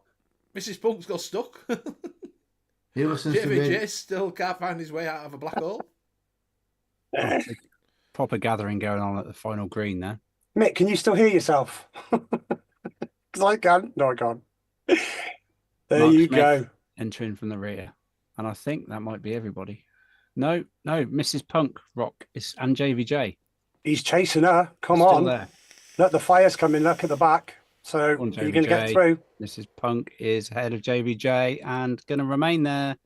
Mrs. Punk's got stuck.
He listens to me.
JVJ still can't find his way out of a black hole.
Proper gathering going on at the final green there.
Mick, can you still hear yourself? Because I can. No, I can't. There
Mark
you
Smith
go.
entering from the rear. And I think that might be everybody. No, Mrs. Punk Rock is and JVJ.
He's chasing her. Come
Still
on.
there.
Look, the fire's coming. Look at the back. So
On
you're going to get
JVJ.
through.
Mrs. Punk is ahead of JVJ and going to remain there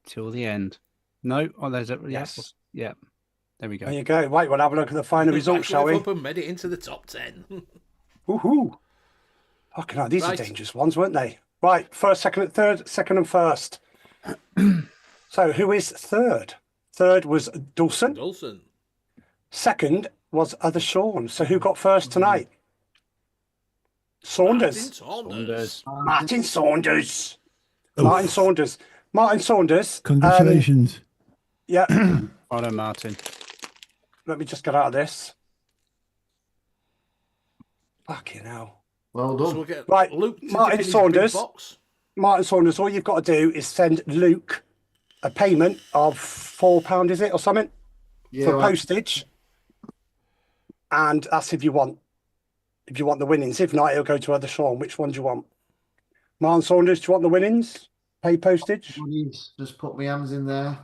till the end. No, oh, there's a
Yes.
yeah. There we go.
There you go. Right, we'll have a look at the final results, shall we?
Up and made it into the top 10.
Woohoo! Fucking hell, these
Right.
are dangerous ones, weren't they? Right, first, second, and third, second and first. So who is third? Third was Dawson.
Dawson.
Second was other Sean. So who got first tonight? Saunders.
Saunders.
Martin Saunders.
Oh.
Martin Saunders. Martin Saunders.
Congratulations.
Yeah.
Well done, Martin.
Let me just get out of this. Fucking hell.
Well
So
done.
we'll get
Right,
Luke to
Martin
dip in his big
Saunders.
box.
Martin Saunders, all you've got to do is send Luke a payment of £4, is it, or something,
Yeah,
for
well,
postage. And that's if you want the winnings. If not, it'll go to other Sean. Which one do you want? Martin Saunders, do you want the winnings? Pay postage?
please, just put my hands in there.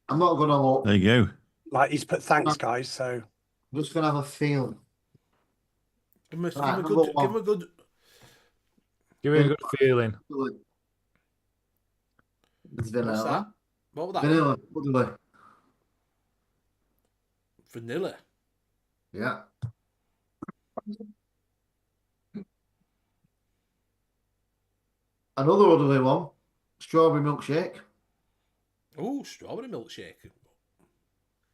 I'm not going to look.
There you go.
Like he's put thanks, guys. So
I'm just going to have a feel.
Give him a,
Right,
give him a
number
good. Give
one.
him a good.
Give me a good feeling.
It's
What's that?
vanilla.
What was that?
Vanilla. Woodley.
Vanilla.
Yeah. Another Woodley one. Strawberry milkshake.
Oh, strawberry milkshake.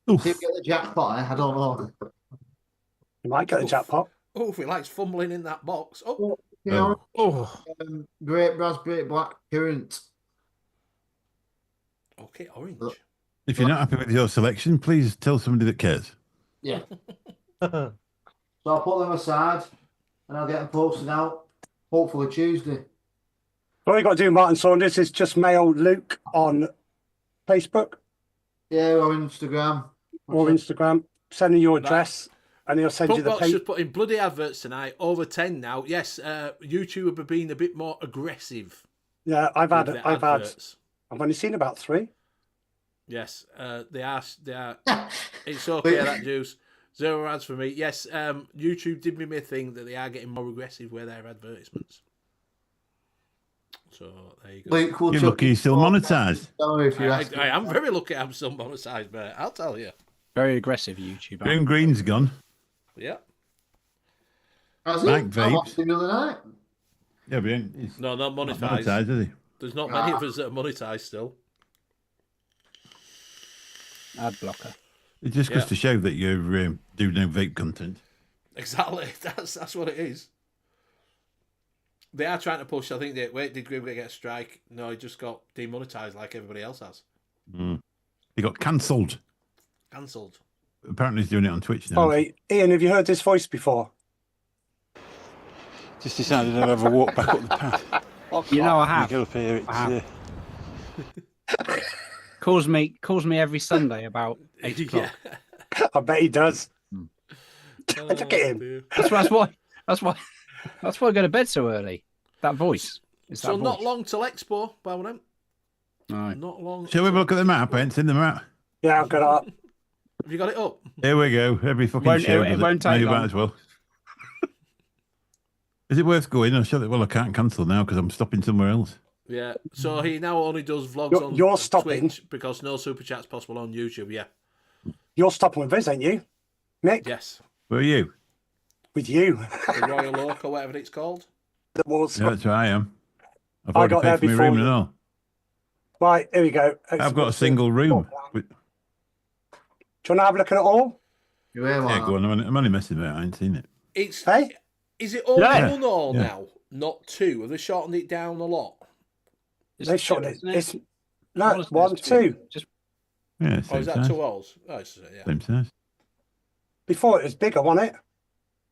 See if you get the jackpot, I don't know.
You might get a jackpot.
Oh, if he likes fumbling in that box. Oh,
Yeah.
Oh,
Grape, raspberry, black currant.
okay, orange.
If you're not happy with your selection, please tell somebody that cares.
Yeah. So I'll put them aside and I'll get them posted out hopefully Tuesday.
All you got to do, Martin Saunders, is just mail Luke on Facebook
Yeah, or Instagram.
or Instagram. Send him your address, and he'll send you the
Bookbox
paper.
just put in bloody adverts tonight. Over 10 now. Yes, YouTube have been a bit more aggressive.
Yeah, I've
with the adverts.
only seen about 3.
Yes, they are. It's okay, that juice. 0 ads for me. Yes, YouTube did me a thing that they are getting more aggressive with their advertisements. So there you go.
Luke, we'll
You're
chuck
lucky you're still monetized.
Sorry if you ask.
I am very lucky I'm still monetized, but I'll tell you.
Very aggressive YouTuber.
Green Green's gone.
Yeah.
Has
Back
it? I watched
vapes.
him the other night.
Yeah, but he's
No, not
not
monetized.
monetized, is he?
There's not many of us that are monetized still.
Ad blocker.
It just goes
Yeah.
to show that you do no vape content.
Exactly. That's what it is. They are trying to push. I think did Grimgate get a strike? No, he just got demonetized like everybody else has.
He got cancelled.
Cancelled.
Apparently he's doing it on Twitch now.
Sorry, Ian, have you heard this voice before?
Just decided I'd have a walk back up the path.
You know I
You
have.
get up here, it's,
I Calls me every Sunday about 8 o'clock.
Yeah.
I bet he does. Look at him.
dear.
That's why I go to bed so early. That voice. It's
So
that
not
voice.
long till Expo, Bowen.
Right.
Not long.
Shall we have a look at the map? I ain't seen the map.
Yeah, I've got up.
Have you got it up?
Here we go. Every fucking
Won't-
show.
it
does
won't take
Maybe
long.
might as well. Is it worth going? Well, I can't cancel now because I'm stopping somewhere else.
Yeah. So he now only does vlogs on
You're stopping.
Twitch because no super chat's possible on YouTube. Yeah.
You're stopping with us, ain't you? Nick?
Yes.
Where are you?
With you.
The Royal Oak or whatever it's called.
That was...
Yeah, that's where I am. I've
I
already
got
paid
there
for my
before
room
you.
and all.
Right, here we go.
I've got a single room. With...
Do you want to have a look at it all?
Yeah, go on. I'm only messing about. I ain't seen it.
It's.
Hey?
Is it all
Yeah.
one all
Yeah.
now? Not 2. Have they shortened it down a lot?
They shot it.
isn't it?
It's... No,
Honestly,
1,
it's
2.
Just
Yeah,
Or
same
is that
size.
2 alls? Oh, yeah.
Same size.
Before it was bigger, wasn't it?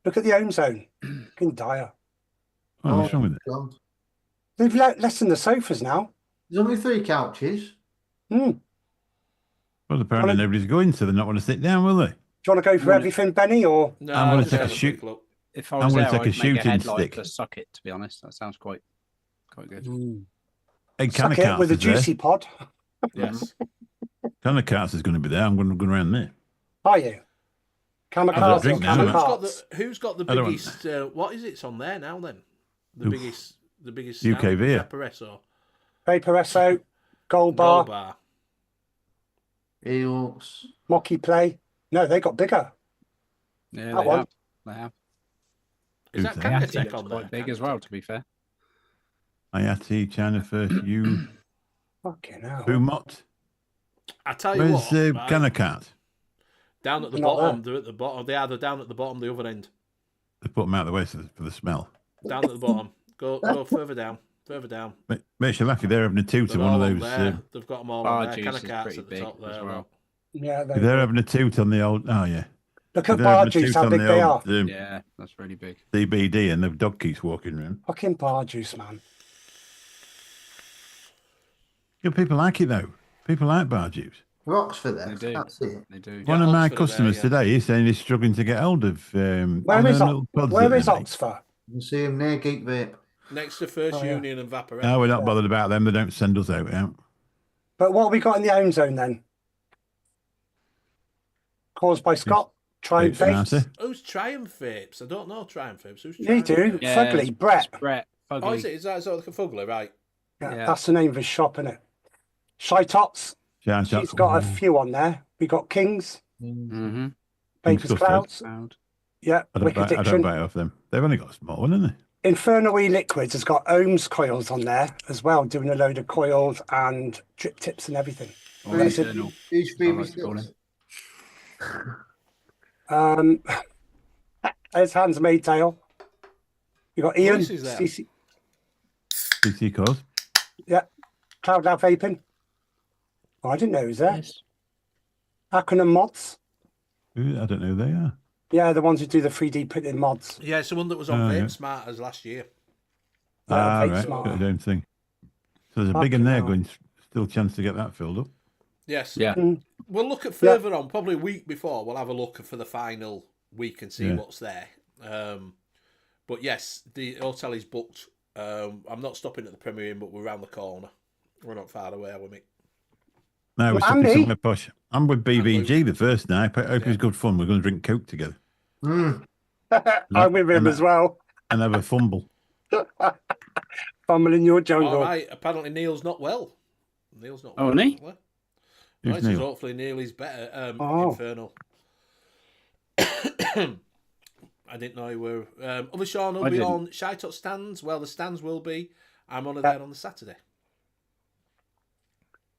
Look at the home zone. Fucking dire.
Oh, what's wrong with it?
God.
They've lessened the sofas now.
There's only 3 couches.
Hmm.
Well, apparently nobody's going, so they're not going to sit down, will they?
Do you want to go for everything, Benny, or...
No,
I'm gonna
just
take a
have
shoot.
quick look.
if I
I'm
was
gonna
there,
take a
I'd make
shooting
headlight
stick.
to suck it. To be honest, that sounds quite good.
Egg
Suck it
Canacarts
with a
is there.
juicy pod?
Yes.
Canacarts is going to be there. I'm going to go around there.
Are you?
I've got a
Canacarts or
drink now,
Canacarts?
Who's got the
I don't want-
biggest? What is it's on there now? Then the
Oof.
biggest
UK
stand,
beer.
Vaporesso,
Vaporesso, Gold Bar,
Gold Bar.
Eels.
Mocky Play. No, they got bigger.
Yeah,
That
they
one.
have. They have.
Is that
Who's
Yeah,
that?
Kangatech
it's
on there?
quite big as well. To be fair.
Ayati, China First, you,
Fucking hell.
Boomot.
I tell you
Where's
what, right,
Canacart?
down at the
Not
bottom. They're at the bottom. They are. They're down at the bottom, the other end.
They put them out of the way for the smell.
Down at the bottom. Go further down. Further down.
Makes you laugh if they're having a two to
They're
one of
all on
those.
there. They've got them all
Bar
on there.
juice is
Canacarts
pretty
at the
big
top
as
there.
well.
Yeah,
If they're having a toot on the old, oh yeah.
Look
If
at
they're
Bar
having a
Juice,
toot
how
on
big
the
they
old,
are.
Yeah, that's really big.
CBD, and the dog keeps walking around.
Fucking Bar Juice, man.
Yeah, people like it though. People like bar juice.
For Oxford, then.
They do.
That's it.
They do.
One of my
Oxford are there,
customers
yeah.
today is saying he's struggling to get hold of.
Where
on
is
them little pods that they make.
Oxford?
You can see him near Geek Vape.
Next to First
Oh, yeah.
Union and Vaporesso.
No, we're not bothered about them. They don't send us out.
But what have we got in the home zone then? Caused by Scott? Triumph Vapes.
Who's Triumph Vapes? I don't know Triumph Vapes. Who's
You
Triumph
do.
Vapes?
Yeah,
Fugly, Brett.
It's Brett. Fugly.
Oh, is it? Is that like a Fugly, right?
Yeah,
Yeah.
that's the name of his shop, isn't it? Shy Tots. She's got a few on there. We got Kings,
Mm-hmm.
Vapors
Custard.
Clouds. Yeah,
I
Wicked
don't
Addiction.
buy it off them. They've only got a small one, haven't they?
Infernal E Liquids has got Ohms coils on there as well, doing a load of coils and drip tips and everything.
Oh,
That's it.
Eternal.
Who's
I like to call
favorite?
him.
There's Handmaid's Tale. You got Ian,
Voice is there.
CC,
CC cores.
yeah, Cloud Lab Vaping. Oh, I didn't know he was there.
Yes.
Acronym Mods.
I don't know who they are.
Yeah, the ones who do the 3D printing mods.
Yeah, it's the one that was on
Oh,
Vape
yeah.
Smarters last year.
Yeah, Vape
Right.
Smart.
Got their own thing. So there's a big
Fucking
in there
hell.
going. Still chance to get that filled up.
Yes.
Yeah.
We'll look at further on, probably a week before. We'll have a look for the final week and see
Yeah.
what's there. But yes, the hotel is booked. I'm not stopping at the Premier Inn, but we're around the corner. We're not far away, are we, Mick?
No, we're
Well,
stopping
Andy?
somewhere posh. I'm with BBG the first night. I hope it was good fun. We're going to drink Coke together
I'm with him
and
as well.
and have a fumble.
Fumbling your jungle.
All right. Apparently, Neil's not well. Neil's not
Oh,
well.
isn't he?
apparently.
Who's
No, it says
Neil?
hopefully Neil is better.
Oh.
Infernal. I didn't know you were. Other Sean will
I
be
didn't.
on Shy Tot stands. Well, the stands will be. I'm on there on the Saturday.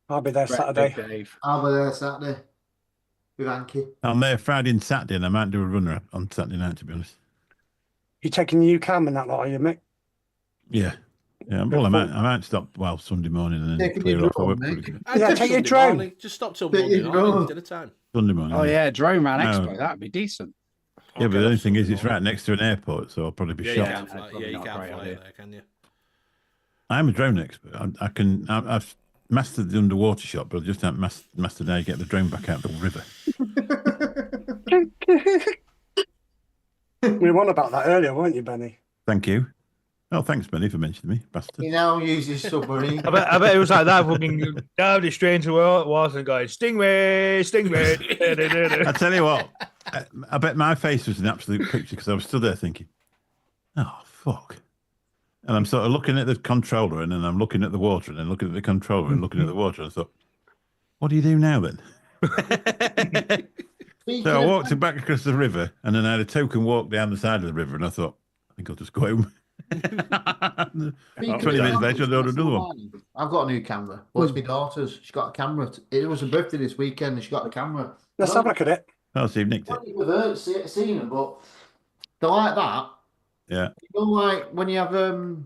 I'll be there
Brett,
Saturday.
Big Dave.
I'll be there Saturday with Hanky.
I'm there Friday and Saturday, and I might do a runner on Saturday night, to be honest.
You taking the new cam and that lot, are you, Mick?
Yeah. Yeah, well, I might stop Sunday morning and then
Taking
clear
your
off. I
drone,
work
mate.
pretty good.
Yeah,
Just
take your
Sunday
drone.
morning. Just stop till
Take
Monday
your
morning,
drone.
dinner time.
Sunday morning.
Oh yeah, Drone Man
No.
Expo. That'd be decent.
Yeah, but the
Okay,
only thing is,
Sunday
it's right next to an airport, so I'll probably be
Yeah, you
shot.
can't
Yeah,
fly.
probably
Yeah, you
not a
can't
great
fly
idea.
there, can you?
I'm a drone expert. I've mastered the underwater shot, but I just haven't mastered how you get the drone back out of the river.
We were on about that earlier, weren't you, Benny?
Thank you. Oh, thanks, Benny, for mentioning me, bastard.
He now uses submarine.
I bet it was like that fucking down the strange world was and going stingray, stingray.
I tell you what, I bet my face was an absolute picture because I was stood there thinking, oh, fuck. And I'm sort of looking at the controller and then I'm looking at the water and then looking at the controller and looking at the water. And I thought, what do you do now then? So I walked back across the river and then I had a token walk down the side of the river and I thought, I think I'll just go home. 20 minutes later, I ordered another one.
I've got a new camera. Well, it's my daughter's. She's got a camera. It was her birthday this weekend and she got a camera.
Let's have a look at it.
Oh, so you've nicked it.
I've never seen them, but they're like that.
Yeah.
You know, like when you have a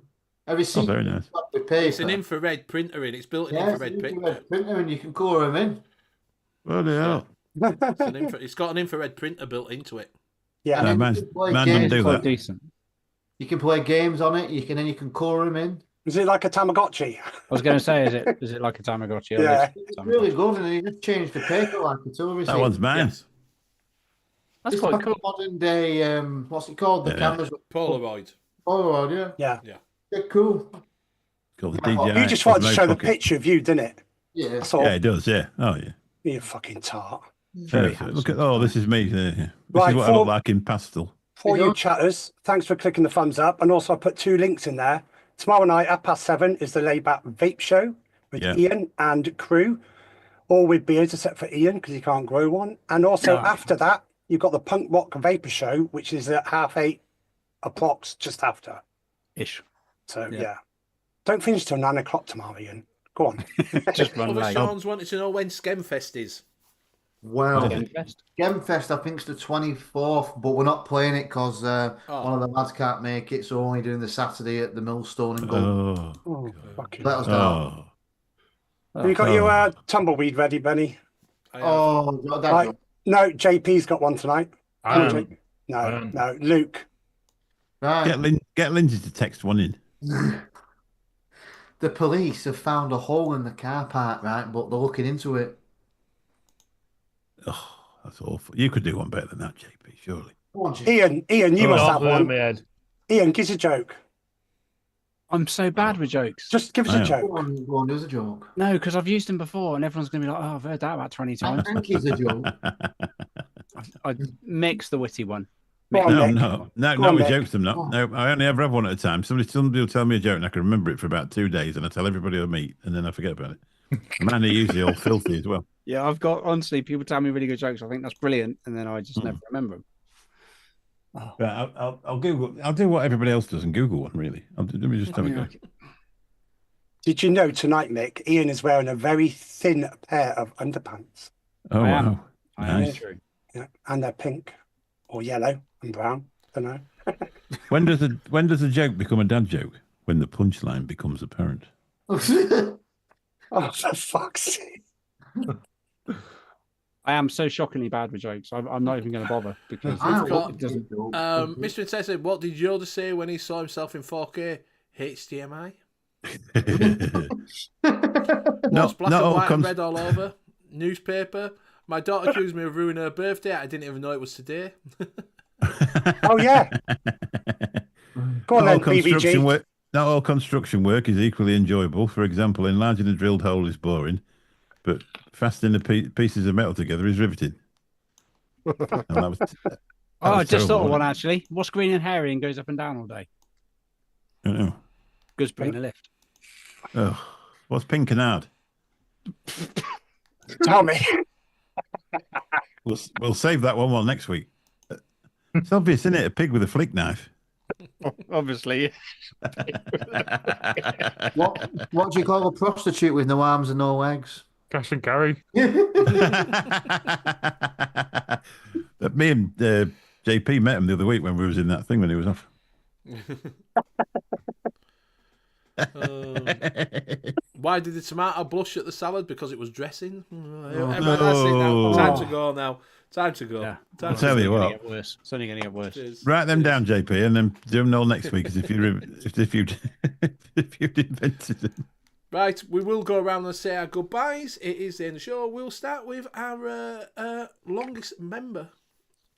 receipt
Oh, very nice.
with paper.
It's an infrared printer in. It's built in
Yeah, it's
infrared
an
printer.
infrared printer and you can colour them in.
Well, they are.
It's got an infrared printer built into it.
Yeah.
No,
And
man
you can play
doesn't
games.
do
Quite
that.
decent.
You can play games on it. You can colour them in.
Is it like a Tamagotchi?
I was going to say, is it like a Tamagotchi?
Yeah.
It's really good, and you just change the paper like a tool receipt.
That one's mine.
Yes.
That's
It's
quite
like
cool.
a modern day. What's it called? The
Yeah.
cameras.
Polaroid.
Polaroid, yeah.
Yeah.
Yeah, cool.
Called the DJI.
You just wanted to
Osmo
show the
Pocket.
picture of you, didn't it?
Yeah.
That's all.
Yeah, it does, yeah. Oh, yeah.
You fucking tart.
Very
Yeah, look at, oh, this is me. This
Right,
is what I
for-
look like in pastel.
For
You
you
know-
chatters, thanks for clicking the thumbs up. And also I put 2 links in there. Tomorrow night at 7:30 is the Layback Vape Show with
Yeah.
Ian and crew. All with beers except for Ian because he can't grow one. And also
No.
after that, you've got the Punk Rock Vapor Show, which is at 8:30 approx just after.
Ish.
So
Yeah.
yeah. Don't finish till 9 o'clock tomorrow, Ian. Go on.
Just run
Other
late.
Sean's wanted to know when Skemfest is.
Well,
Skemfest.
Gemfest, I think, is the 24th, but we're not playing it because
Oh.
one of the lads can't make it, so we're only doing the Saturday at the Millstone in Gold.
Oh.
Oh, fucking
Let us know.
Oh.
Have you got your tumbleweed ready, Benny?
I have.
Oh, that
Right. No, JP's got one tonight.
I
No,
am.
No, no, Luke.
right.
Get Lindsay to text one in.
The police have found a hole in the car park, right? But they're looking into it.
Oh, that's awful. You could do one better than that, JP, surely.
Go on, Jim.
Ian, you must have one.
Head.
Ian, give us a joke.
I'm so bad with jokes.
Just give us
I
a
am.
joke.
Go on, there's a joke.
No, because I've used them before, and everyone's going to be like, "Oh, I've heard that about 20 times."
Hanky's a joke.
I mix the witty one.
Go on, Mick.
No,
Go on,
we
Mick.
jokes them not. No, I only ever have one at a time. Somebody will tell me a joke and I can remember it for about 2 days and I tell everybody I meet and then I forget about it. Mine are usually all filthy as well.
Yeah, I've got, honestly, people tell me really good jokes. I think that's brilliant. And then I just never remember them.
Right, I'll Google. I'll do what everybody else does and Google one, really. Let me just have a go.
Did you know tonight, Mick, Ian is wearing a very thin pair of underpants?
Oh,
I am.
wow.
I am
Nice.
true.
Yeah, and they're pink or yellow and brown. I don't know.
When does a joke become a dad joke? When the punchline becomes apparent.
Oh, for fuck's sake.
I am so shockingly bad with jokes. I'm not even going to bother because it doesn't.
Mr. Intensity, what did Yoda say when he saw himself in 4K? HDMI? What's black and white and red all over? Newspaper? My daughter accused me of ruining her birthday. I didn't even know it was today.
Oh, yeah. Go on then, BBG.
Not all construction work is equally enjoyable. For example, enlarging a drilled hole is boring, but fastening the pieces of metal together is riveting.
I just thought of one, actually. What's green and hairy and goes up and down all day?
I don't know.
Good's putting a lift.
Oh, what's pink and hard?
Tell me.
We'll save that one next week. It's obvious, isn't it? A pig with a flick knife.
Obviously.
What do you call a prostitute with no arms and no legs?
Cash and carry.
Me and JP met him the other week when we was in that thing when he was off.
Why did the tomato blush at the salad? Because it was dressing. That's it now. Time to go now. Time to go.
Yeah.
I'll tell you what.
It's only going to get worse.
Cheers.
Write them down, JP, and then do them all next week. As if you'd invented them.
Right, we will go around and say our goodbyes. It is the end of the show. We'll start with our longest member,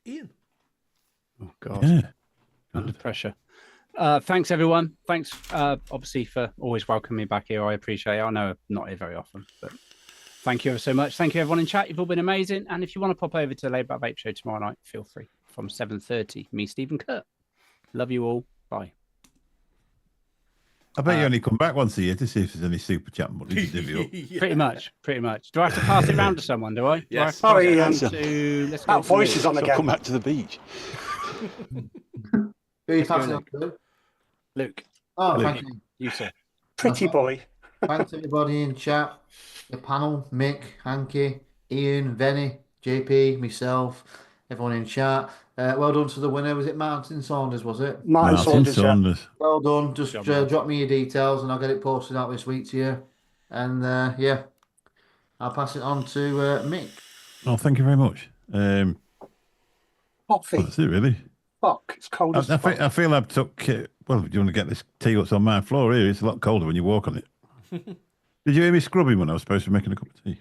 Ian.
Oh, God.
Yeah.
Under pressure. Thanks, everyone. Thanks, obviously, for always welcoming me back here. I appreciate it. I know I'm not here very often, but thank you ever so much. Thank you, everyone in chat. You've all been amazing. And if you want to pop over to the Laid Back Vape Show tomorrow night, feel free. From 7:30, me, Stephen Kurt. Love you all. Bye.
I bet you only come back once a year to see if there's any super chat money to divvy up.
Yeah.
Pretty much. Do I have to pass it round to someone, do I?
Yes.
Sorry,
Let's
that
go
voice is on
So
again.
come back to the beach.
Who are you passing on to?
Luke.
Oh,
Luke.
thank you.
You, sir.
Pretty boy.
Thanks everybody in chat, the panel, Mick, Hanky, Ian, Venny, JP, myself, everyone in chat. Well done to the winner. Was it Martin Saunders, was it?
Martin Saunders.
Well done. Just drop me your details and I'll get it posted out this week to you. And yeah, I'll pass it on to Mick.
Oh, thank you very much.
Coffee.
That's it, really.
Fuck, it's cold as fuck.
I feel I've took. Well, do you want to get this tea that's on my floor here? It's a lot colder when you walk on it. Did you hear me scrubbing when I was supposed to be making a cup of tea?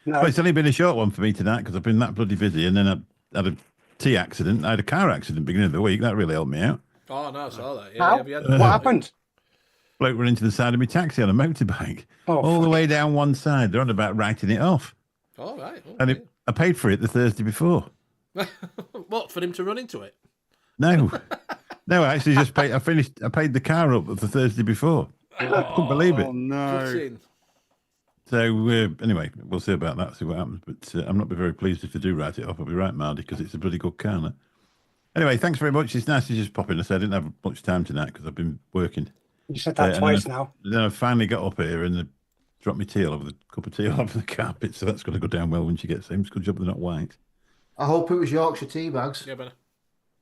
No.
Well, it's only been a short one for me tonight because I've been that bloody busy, and then I had a tea accident. I had a car accident beginning of the week. That really helped me out.
Oh, no, I saw that.
How?
Have you had
What happened?
Bloke ran into the side of my taxi on a motorbike,
Oh,
all the way down one side. They're on about writing it off,
All right. Okay.
and I paid for it the Thursday before.
What, for him to run into it?
No, no, I actually just paid. I paid the car up the Thursday before. I couldn't believe it.
Oh, no.
Gutting.
So anyway, we'll see about that. See what happens. But I'm not very pleased if they do write it off. I'll be right, Mardy, because it's a bloody good car. That. Anyway, thanks very much. It's nice to just pop in. I said I didn't have much time tonight because I've been working.
You said that twice now.
Then I finally got up here and dropped my tea all over the cup of tea all over the carpet. So that's going to go down well when she gets home. It's a good job they're not white.
I hope it was Yorkshire tea bags.
Yeah, better.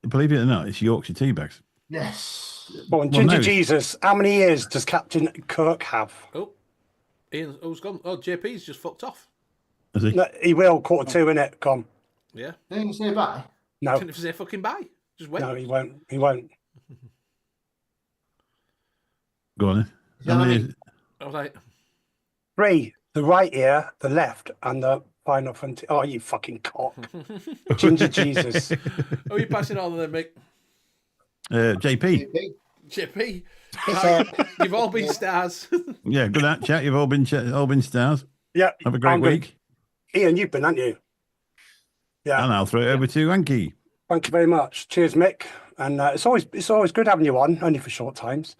Believe it or not, it's Yorkshire tea bags.
Yes.
Well, Ginger
no.
Jesus, how many years does Captain Kirk have?
Oh, Ian, who's gone? Oh, JP's just fucked off.
Is he?
No, he will, 1:45, innit? Come.
Yeah.
Didn't you say bye?
No,
Didn't say fucking bye. Just wait.
no, he won't. He won't.
Go on then.
Yeah,
How
I
many
mean-
is-
All right.
3, the right ear, the left, and the final front. Oh, you fucking cock. Ginger Jesus.
Who are you passing on then, Mick?
JP.
JP.
So,
You've all been stars.
Yeah, good at chat. You've all been stars.
yeah.
Have a great
I'm good.
week.
Ian, you've been, haven't you? Yeah.
And I'll throw it over to Hanky.
Thank you very much. Cheers, Mick. And it's always good having you on, only for short times.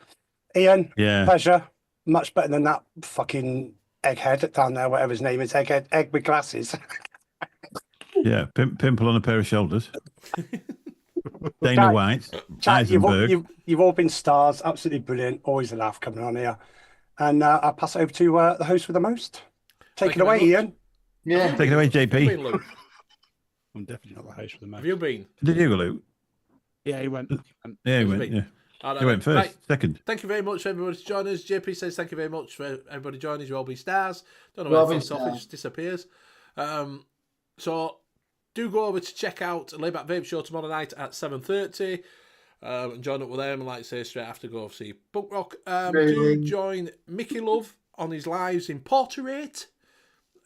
Ian,
Yeah.
pleasure. Much better than that fucking egghead down there, whatever his name is, egg with glasses.
Yeah, pimple on a pair of shoulders. Dana
Jack,
White,
Jack,
Eisenberg.
you've all been stars. Absolutely brilliant. Always a laugh coming on here. And I'll pass it over to the host with the most. Take it away, Ian.
Yeah.
Take it away,
Have you been,
JP.
Luke?
I'm definitely not the host for the match.
Have you been?
Did you go, Luke?
Yeah, he went.
Yeah, he
Was
went.
me.
Yeah.
All right,
He went
then.
first,
Right.
second.
Thank you very much for everybody to join us. JP says thank you very much for everybody joining us. You'll all be stars. Don't know where
Well,
it falls off, it
stars.
just disappears. So do go over to check out Layback Vape Show tomorrow night at 7:30. And join up with them, and like I say, straight after go see Punk Rock. Do join Mickey Love on his lives in Portrait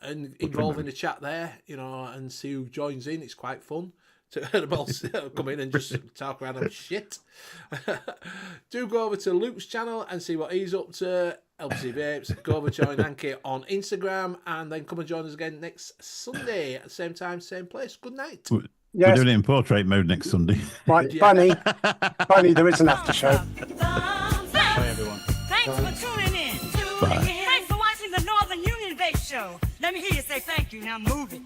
and involve in the chat there, and see who joins in. It's quite fun to hear them all come in and just talk around and shit. Do go over to Luke's channel and see what he's up to. LPC Vapes. Go over to join Hanky on Instagram, and then come and join us again next Sunday at the same time, same place. Good night.
We're
Yes.
doing it in portrait mode next Sunday.
Right, Bunny, there is an after show.
Bye, everyone.
Thanks for tuning in.
Bye.
Thanks for watching the Northern Union Vape Show. Let me hear you say thank you. Now move it.